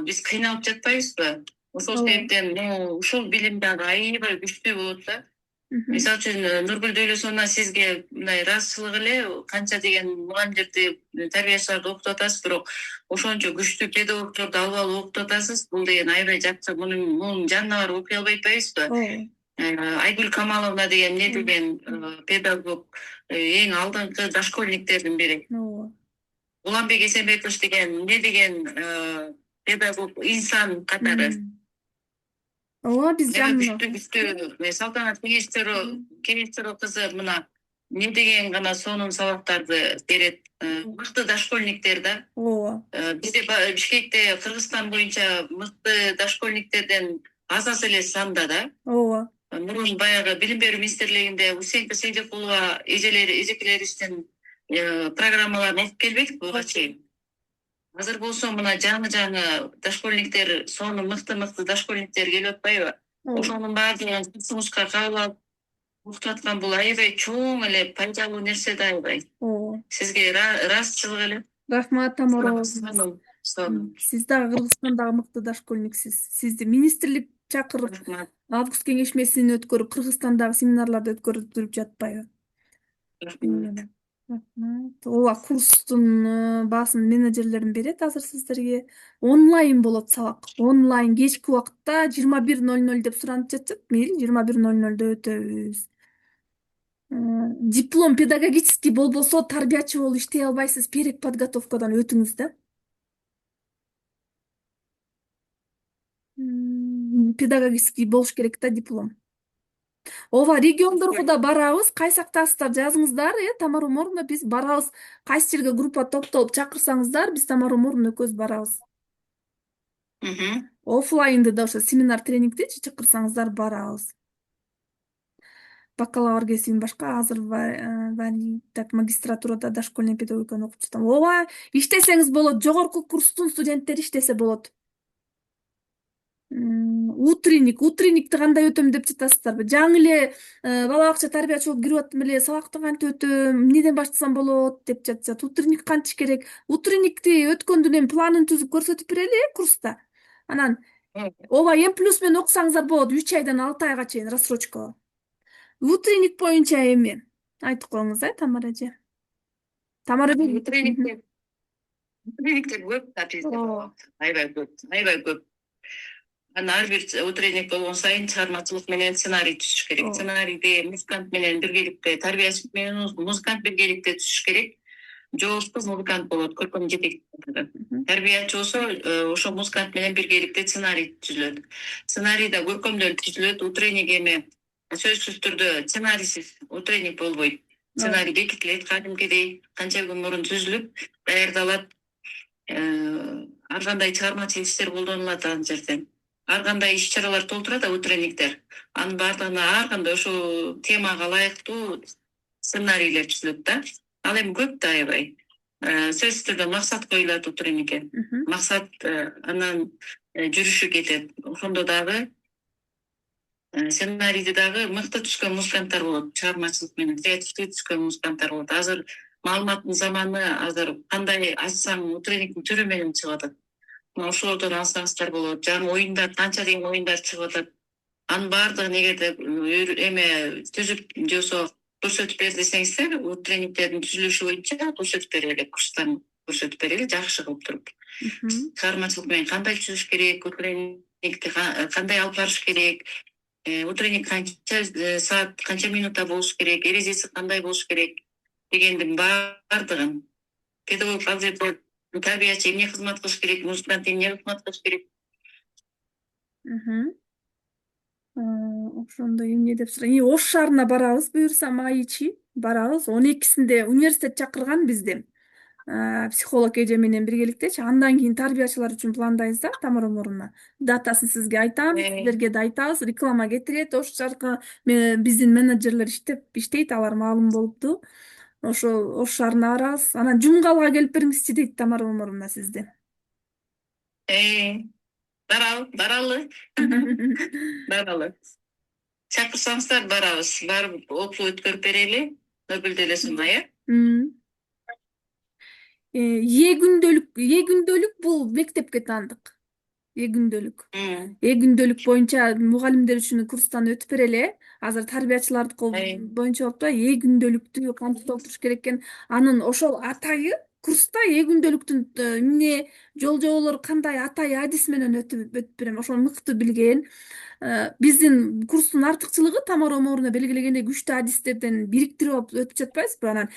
биз кыйналып жатпайбызбы? Ошол себептен ушул билим дагы аябай күчтүү болот да. Мисалы үчүн Нургүл Дөйлөсовна сизге мындай ыраазычылык эле канча деген мугалимдерди, тарбиячыларды окутуп атасыз, бирок ошончо күчтүү педагогдорду алып алып окутуп атасыз. Бул деген аябай жакшы. Мунун жанына барып окуй албай атпайбызбы? Айгүл Камаловна деген эмне деген педагог, эң алдыңкы дошкольниктердин бири. Уланбек Эсенбекович деген эмне деген педагог, инсан катары. Биз күчтүү Салтанат Кеңештерова кызы мына эмне деген гана сонун сабактарды берет. Мыкты дошкольниктер да. Бизде Бишкекте Кыргызстан боюнча мыкты дошкольниктерден аз эле санда да. Мурун баягы билим берүү министрлигинде Усенка Сейдикулова эжекелерибиздин программаларын окуп келбедик буга чейин. Азыр болсо мына жаңы дошкольниктер, сонун мыкты дошкольниктер келип атпайбы? Ошонун баардыгын сунушка кабыл алып окутуп аткан бул аябай чоң эле пайдалуу нерсе да аябай. Сизге ыраазычылык эле. Рахмат, Тамара. Сиз дагы Кыргызстандагы мыкты дошкольниксиз. Сизди министрлик чакырып, Рахмат. август кеңешмесин өткөрүп, Кыргызстандагы семинарларды өткөрүп жатпайбы? Рахмат. Ооба курстун баасын менеджерлерин берет азыр сиздерге. Онлайн болот сабак. Онлайн кечки убакытта 21:00 деп суранып жатат. Мейли 21:00 өтөбүз. Диплом педагогический болбосо тарбиячы болуп иштей албайсыз. Переподготовкадан өтүңүз да. Педагогический болуш керек да диплом. Ооба региондорго да барабыз. Кайсы актасыздар жазыңыздар, Тамара Умаровна, биз барабыз. Кайсы жерге группа топтолуп чакырсаңыздар, биз Тамара Умаровна экөөбүз барабыз. Оффлайнды да ошо семинар тренингдичи чакырсаңыздар барабыз. Бакалавр кесибин башка азыр так магистратурада дошкольный педагогиканы окуп жатам. Ооба, иштесеңиз болот. Жогорку курстун студенттери иштесе болот. Утренникти кандай өтөм деп жатасыздарбы? Жаңы эле бала бакча тарбиячы болуп кирип аттым эле, сабакты кантип өтөм, эмнеден баштасам болот деп жатышат. Утренник кантиш керек? Утренникти өткөндөн кийин планын түзүп көрсөтүп берели курста. Анан ооба М+ менен окусаңыздар болот 3 айдан 6 айга чейин рассрочка. Утренник боюнча эми айтып коюңуз, Тамара эже. Тамара Тренингтер көп да бизде. Аябай көп. Анан ар бир утренник болгон сайын чыгармачылык менен сценарий түзүш керек. Сценарийди музыкант менен биргеликте, тарбиячы менен музыкант биргеликте түзүш керек. Жоошту музыкант болот, көркөм жетекчи. Тарбиячы болсо, ошо музыкант менен биргеликте сценарий түзүлөт. Сценарий да көркөмдөн түзүлөт. Утренник эми сөзсүз түрдө сценарийсиз утренник болбойт. Сценарий бекитилет кадимкидей, канча күн мурун түзүлүп, даярдалат. Ар кандай чыгармачыл иштер колдонулат ал жерден. Ар кандай иш-чаралар толтурат утренниктер. Анын баардыгына ар кандай ошо темага ылайыктуу сценарийлер түзүлөт да. Ал эми көп да аябай. Сөзсүз түрдө максат коюлат утренникке. Максат анан жүрүшү кетет. Ошондо дагы сценарийди дагы мыкты түзгөн музыканттар болот. Чыгармачылык менен креативдүү түзгөн музыканттар болот. Азыр маалыматтын заманы, азыр кандай ачсаң утренниктин түрү менен чыгып атат. Ошолордон алсаңыздар болот. Жаңы оюндар, канча деген оюндар чыгып атат. Анын баардыгын эгерде эме түзүп жосо көрсөтүп бер десеңиздер, утренниктердин түзүлүшү боюнча көрсөтүп берели, курстан көрсөтүп берели, жакшы кылып туруп. Чыгармачылык менен кандай түзүш керек, утренникти кандай алып барыш керек, утренник канча саат, канча минутта болуш керек, эрежеси кандай болуш керек дегендин баардыгын педагог ал жерде тарбиячы эмне кызмат кылыш керек, музыкант эмне кызмат кылыш керек. Ошондо эмне деп сурайын. Ош шаарына барабыз, буюрса майычи барабыз. 12-синде университет чакырган бизди. Психолог эже менен биргеликтечи. Андан кийин тарбиячылар үчүн пландайбыз да, Тамара Умаровна. Датасын сизге айтам, сиздерге да айтабыз, реклама кетирет. Ош шаарга биздин менеджерлер иштейт, алар маалым болупту. Ошо Ош шаарына барабыз. Анан Жумгалга келип бериңизчи дейт Тамара Умаровна сизди. Баралы. Чакырсаңыздар барабыз. Барып окуу өткөрүп берели. Нөбүлдө эле сунай, Күндөлүк бул мектепке таандык. Күндөлүк боюнча мугалимдер үчүн курстан өтүп берели. Азыр тарбиячылардыкы боюнча болупту. Күндөлүктү кантип толтуруш керек экен. Анын ошол атайы курста күндөлүктүн эмне жол-жоболору кандай атай адис менен өтүп берем. Ошону мыкты билген. Биздин курстун артыкчылыгы Тамара Умаровна белгилегендей күчтүү адистерден бириктирип өтүп жатпайбызбы? Анан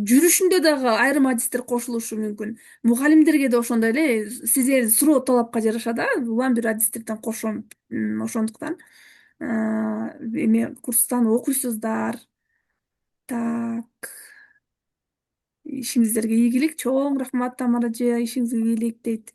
жүрүшүндө дагы айрым адистер кошулушу мүмкүн. Мугалимдерге да ошондой эле сиздер суроо талапка жараша да улам бир адистерден кошом. Ошондуктан эми курстан окуйсуздар. Так. Ишиңиздерге ийгилик, чоң рахмат Тамара эже, ишиңизге ийгилик дейт.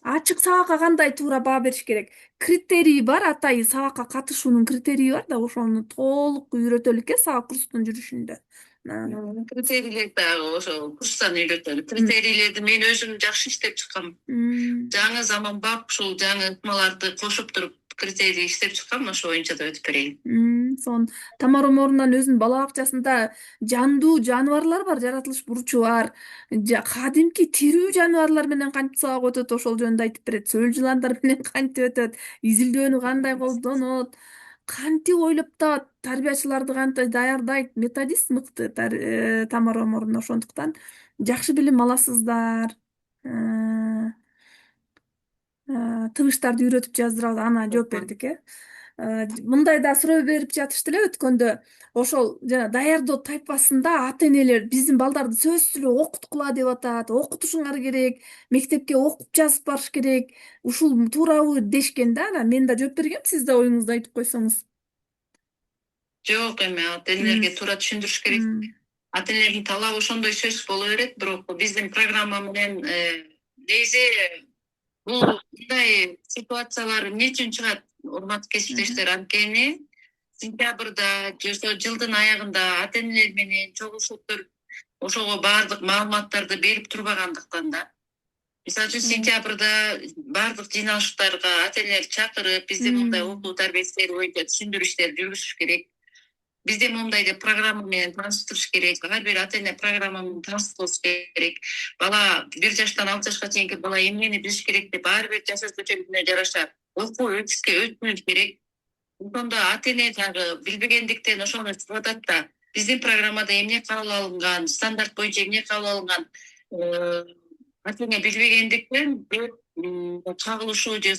Ачык сабакка кандай туура баа бериш керек? Критерий бар, атайы сабакка катышуунун критерийи бар да, ошону толук үйрөтөлү экен сабак курстун жүрүшүндө. Критерийлер дагы ошо курстан үйрөтөлү. Критерийлерди мен өзүм жакшы иштеп чыккам. Жаңы заманбап ушул жаңы ыкмаларды кошуп туруп критерий иштеп чыккан, ошо боюнча да өтүп берейин. Сонун. Тамара Морунан өзүнүн бала бакчасында жандуу жаныбарлар бар, жаратылыш бурчу бар. Кадимки тирүү жаныбарлар менен кантип сабак өтөт, ошол жөнүндө айтып берет. Чөл жыландар менен кантип өтөт, изилдөөнү кандай колдонот, кантип ойлоп табат, тарбиячыларды кантип даярдайт. Методист мыкты Тамара Морун, ошондуктан жакшы билим аласыздар. Тыгыштарды үйрөтүп жаздырабыз, ана жооп бердик. Мындай да суроо берип жатышты эле өткөндө. Ошол жана даярдоо тайпасында ата энелер биздин балдарды сөзсүз эле окуткула деп атат, окутушуңар керек, мектепке окуп жазып барыш керек. Ушул туурабы дешкен да. Анан мен да жооп бергем, сиз да оюңузду айтып койсоңуз. Жок, эми ата энелерге туура түшүндүрүш керек. Ата энелердин талабы ошондой сөзсүз боло берет, бирок биздин программа менен негизи бул мындай ситуациялар эмне үчүн чыгат, урматтуу кесиптештер? Анткени сентябрда же жылдын аягында ата энелер менен чогулушуп туруп ошого баардык маалыматтарды берип турбагандыктан да. Мисалы үчүн сентябрда баардык жыйналыштарга ата энелер чакырып, бизде мындай окуу тарбия ишleri боюнча түшүндүрүү иштери жүргүзүш керек. Бизде мындай деп программа менен тааныштырыш керек. Ар бир ата эне программа менен тааныш болуш керек. Бала 1 жаштан 6 жашка чейинки бала эмнени билиш керек деп ар бир жаш өзгөчөлүгүнө жараша окуу өтүш керек. Ошондо ата эне дагы билбегендиктен ошону чыгатат да. Биздин программада эмне кабыл алынган, стандарт боюнча эмне кабыл алынган, ата эне билбегендиктен чагылышуу же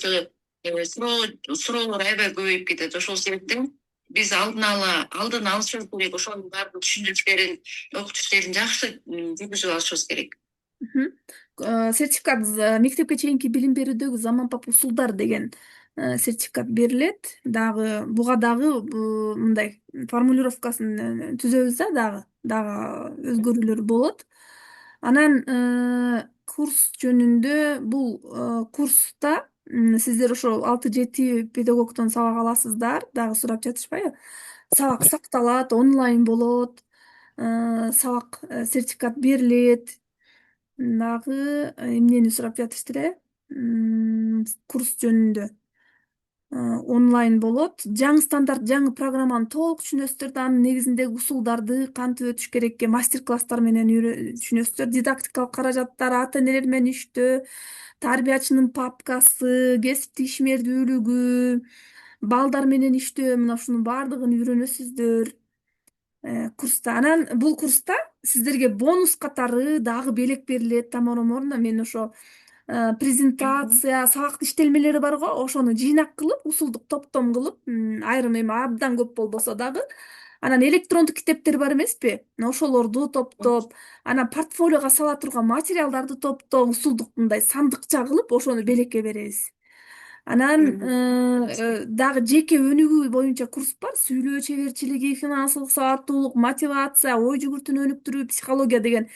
суроолор аябай көбөйүп кетет. Ошол себептен биз алдын алышыбыз керек. Ошонун баардык түшүндүрүштөрүн, окутуу иштерин жакшы жүргүзүп алышыбыз керек. Сертификат мектепке чейинки билим берүүдөгү заманбап усулдар деген сертификат берилет. Дагы буга дагы мындай формулировкасын түзөбүз да, дагы өзгөрүүлөр болот. Анан курс жөнүндө бул курста сиздер ошол 6-7 педагогдон сабак аласыздар, дагы сурап жатышпайбы? Сабак сакталат, онлайн болот, сабак сертификат берилет. Дагы эмнени сурап жатышты эле? Курс жөнүндө онлайн болот. Жаңы стандарт, жаңы программаны толук түшүнөсүздөр да, анын негизиндеги усулдарды кантип өтүш керекке мастер-класстар менен түшүнөсүздөр. Дидактикалык каражаттар, ата энелер менен иштөө, тарбиячынын папкасы, кесиптик ишмердүүлүгү, балдар менен иштөө, мына ушунун баардыгын үйрөнөсүздөр курста. Анан бул курста сиздерге бонус катары дагы белек берилет. Тамара Морунда мен ошо презентация, сабактын иштелмелери бар го, ошону жыйнак кылып, усулдук топтом кылып, айрым эми абдан көп болбосо дагы, анан электрондук китептер бар эмеспи? Ошолорду топтоп, анан портфолиого сала турган материалдарды топтоп, усулдук мындай сандыкча кылып, ошону белекке беребиз. Анан дагы жеке өнүгүү боюнча курс бар. Сүйлөө чеберчилиги, финансылык сабаттуулук, мотивация, ой жүгүртүүнү өнүктүрүү, психология деген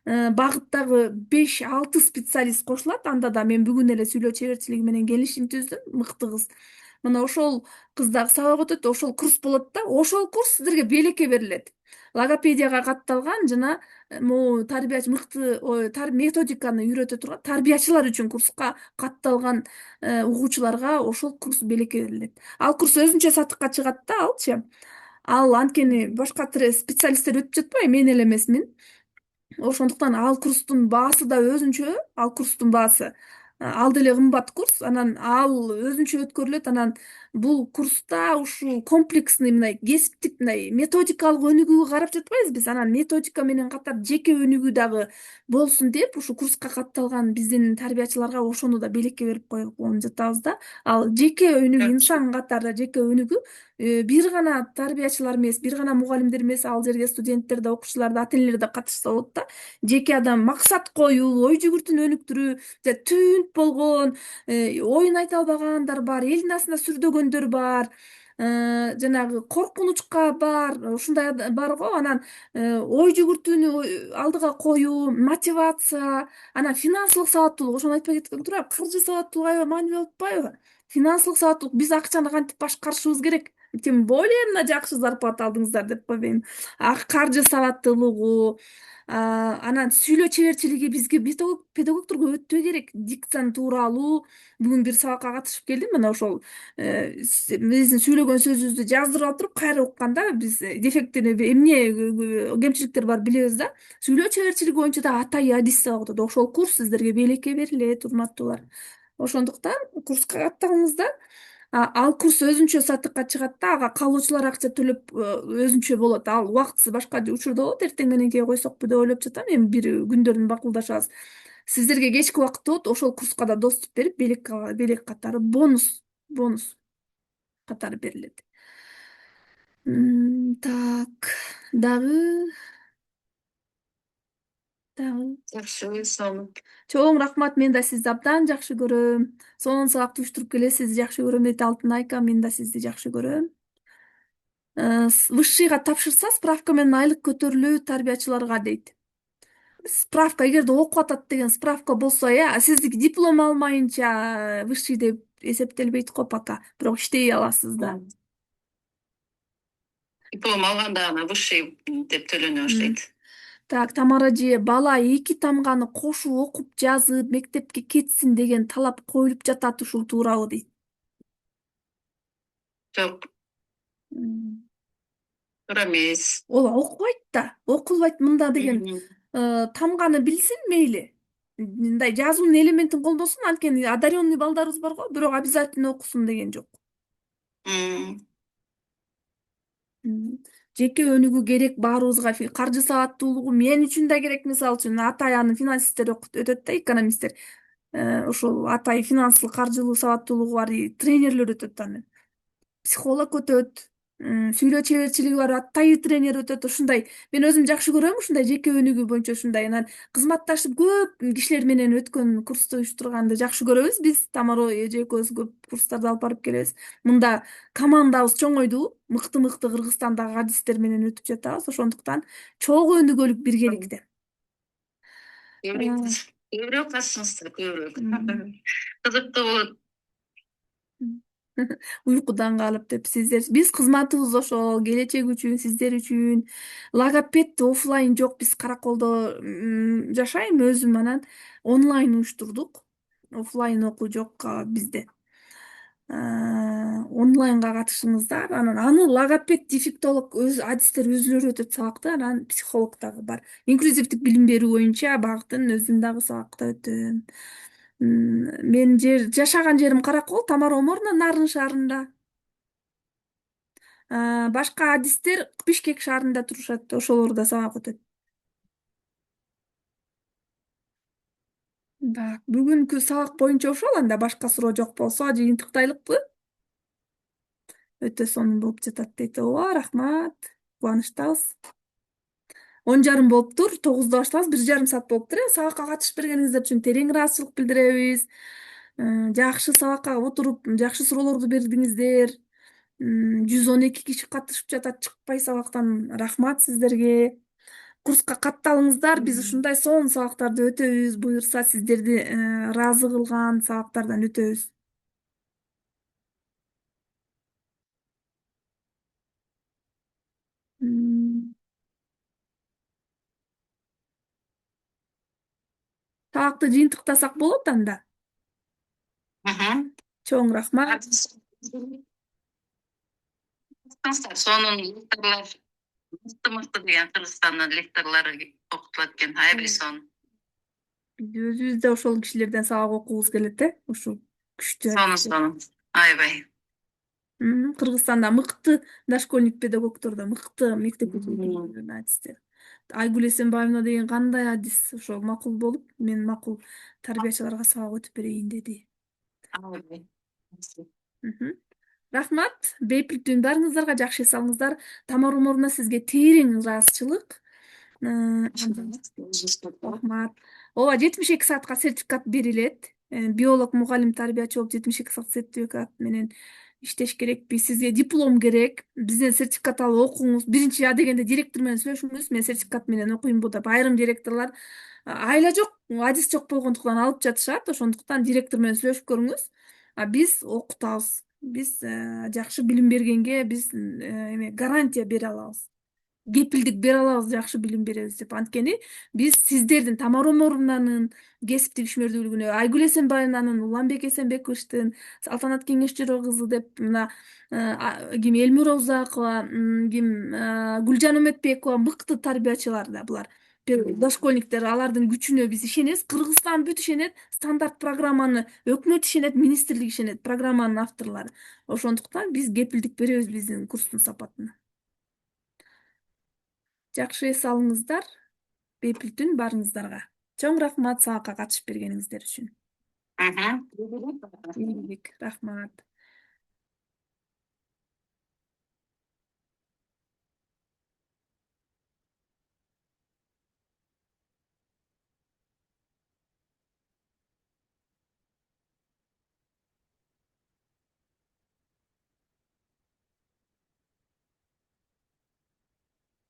багыттагы 5-6 специалист кошулат. Анда да мен бүгүн эле сүйлөө чеберчилиги менен келишим түздүм. Мыкты кыз. Мына ошол кыз дагы сабак өтөт, ошол курс болот да. Ошол курс сиздерге белекке берилет. Логопедияга катталган жана могу тарбиячы мыкты методиканы үйрөтө турган тарбиячылар үчүн курска катталган угуучуларга ошол курс белекке берилет. Ал курс өзүнчө сатыкка чыгат да, алчы. Ал анткени башка специалисттер өтүп жатпайбы, мен эле эмесмин. Ошондуктан ал курстун баасы да өзүнчө, ал курстун баасы ал деле кымбат курс. Анан ал өзүнчө өткөрүлөт. Анан бул курста ушул комплексный мындай кесиптик мындай методикалык өнүгүүгө карап жатпайбыз биз. Анан методика менен катар жеке өнүгүү дагы болсун деп ушу курска катталган биздин тарбиячыларга ошону да белекке берип койгон жатабыз да. Ал жеке өнүгүү, инсан катары жеке өнүгүү бир гана тарбиячылар эмес, бир гана мугалимдер эмес, ал жерге студенттер да, окуучулар да, ата энелер да катышса болот да. Жеке адам максат коюу, ой жүгүртүүнү өнүктүрүү, түнт болгон, оюн айта албагандар бар, элдин астында сүрдөгөндөр бар, жанагы коркунучка бар, ушундай бар го. Анан ой жүгүртүүнү алдыга коюу, мотивация, анан финансылык сабаттуулук, ошону айтпай кеткен турабы, каржы сабаттуулук аябай маанилүү болуп атпайбы? Финансылык сабаттуулук, биз акчаны кантип башкарышыбыз керек? Тем более мына жакшы зарплата алдыңыздар деп койбойм. Каржы сабаттуулугу, Анан сүйлөө чеберчилиги бизге педагогдорго өтө керек. Дикцияны туура алуу. Бүгүн бир сабакка катышып келдим. Мына ошол биздин сүйлөгөн сөзүбүздү жаздырып алып туруп кайра укканда биз дефектини эмне кемчиликтер бар билебиз да. Сүйлөө чеберчилиги боюнча да Атай адис деп окутат. Ошол курс сиздерге белекке берилет, урматтуулар. Ошондуктан курска катталыңыздар. Ал курс өзүнчө сатыкка чыгат да, ага калуучулар акча төлөп өзүнчө болот. Ал убактысы башка учурда болот. Эртең мененкиге койсокпу деп ойлоп жатам. Эми бир күндөрүн макулдашабыз. Сиздерге кечки убакытта болот. Ошол курска да доступ берип, белек катары бонус катары берилет. Так, дагы Жакшы, сонун. чоң рахмат. Мен да сизди абдан жакшы көрөм. Сонун сабакты уюштуруп келесиз. Сизди жакшы көрөм дейт Алтынайка. Мен да сизди жакшы көрөм. Высшийга тапшырса справка менен айлык көтөрүлүү тарбиячыларга дейт. Справка эгерде окуп атат деген справка болсо, сиздики диплом алмайынча высший деп эсептелбейт го пока. Бирок иштей аласыз да. Диплом алганда гана высший деп төлөнө баштайт. Так, Тамара эже, бала 2 тамганы кошуп окуп жазып мектепке кетсин деген талап коюлуп жатат, ушул туурабы дейт. Жок, туура эмес. Ооба, окубайт да, окулбайт мында деген тамганы билсин мейли. Мындай жазуунун элементин колдосун, анткени одаренный балдарыбыз бар го, бирок обязательно окусун деген жок. Жеке өнүгүү керек баарыбызга. Каржы сабаттуулугу мен үчүн да керек. Мисалы үчүн Атай аны финансисттер өтөт да, экономисттер. Ошол Атай финанслык каржылуу сабаттуулугу бар тренерлер өтөт аны. Психолог өтөт, сүйлөө чеберчилиги бар Атай тренер өтөт. Ушундай мен өзүм жакшы көрөм, ушундай жеке өнүгүү боюнча ушундай. Анан кызматташып көп кишилер менен өткөн курсту уюштурганды жакшы көрөбүз. Биз Тамара эже экөөбүз көп курстарды алып барып келебиз. Мында командабыз чоңойду. Мыкты Кыргызстандагы адистер менен өтүп жатабыз. Ошондуктан чогуу өнүгөлүк биргеликте. Көбүрөөк катышыңыздар, көбүрөөк. Кызыктуу болот. Уйкудан калып деп биз кызматыбыз ошол, келечек үчүн, сиздер үчүн. Логопед офлайн жок, биз Караколдо жашайм өзүм, анан онлайн уюштурдук. Офлайн окуу жок бизде. Онлайнга катышыңыздар. Анан аны логопед, дефектолог адистер өзүлөрү өтөт сабакты, анан психолог дагы бар. Инклюзивдик билим берүү боюнча багытын өзүм дагы сабакта өтөм. Мен жашаган жерим Каракол, Тамара Оморовна Нарын шаарында. Башка адистер Бишкек шаарында турушат, ошолордо сабак өтөт. Так, бүгүнкү сабак боюнча ошол. Анда башка суроо жок болсо жыйынтыктайлыкпы? Өтө сонун болуп жатат дейт. Ооба, рахмат. Кубанычтабыз. 10:30 болуптур, 9-да баштабыз, 1,5 саат болуптур. Сабакка катышып бергениңиздер үчүн терең ыраазычылык билдиребиз. Жакшы сабакка отуруп, жакшы суроолорду бердиңиздер. 112 киши катышып жатат, чыкпай сабактан. Рахмат сиздерге. Курска катталыңыздар. Биз ушундай сонун сабактарды өтөбүз. Буюрса сиздерди ыраазы кылган сабактардан өтөбүз. Сабакты жыйынтыктасак болот анда. Чоң рахмат. Сонун лекторлор, мыкты деген Кыргызстандын лекторлору окутулат экен, аябай сонун. Өзүбүз да ошол кишилерден сабак окугубуз келет, ушул күчтүү. Сонун, аябай. Кыргызстанда мыкты дошкольник педагогдор, мыкты мектеп адистер. Айгүл Эсенбаевна деген кандай адис, ошол макул болуп, мен макул тарбиячыларга сабак өтүп берейин деди. Рахмат. Бейпилтүүн баарыңыздарга жакшы эс алыңыздар. Тамара Оморовна, сизге терең ыраазычылык. Рахмат. Ооба, 72 саатка сертификат берилет. Биолог, мугалим, тарбиячы болуп 72 саат сертификат менен иштеш керекпи? Сизге диплом керек. Бизден сертификат алып окуңуз. Биринчи дегенде директор менен сүйлөшүңүз. Мен сертификат менен окуймбу деп. Айрым директорлор айла жок, адис жок болгондуктан алып жатышат. Ошондуктан директор менен сүйлөшүп көрүңүз. Биз окутабыз. Биз жакшы билим бергенге биз гарантия бере алабыз. кепилдик бере алабыз, жакшы билим беребиз деп. Анткени биз сиздердин Тамара Омарованын, кесиптик ишмердүүлүгүнө, Айгүл Эсенбаевнанын, Уланбек Эсенбековичтин, Салтанат Кеңешчилер кызы деп мына ким Элмира Узакова, ким Гүлжан Үмөтбекова мыкты тарбиячылар да булар. Дошкольниктер, алардын күчүнө биз ишенебиз. Кыргызстан бүт ишенет. Стандарт программаны өкмөт ишенет, министрлик ишенет, программанын авторлору. Ошондуктан биз кепилдик беребиз биздин курстун сапатына. Жакшы эс алыңыздар. Бепил түн барыңыздарга. Чоң рахмат сабакка катышып бергениңиздер үчүн. Мгм. Ийгилик, рахмат.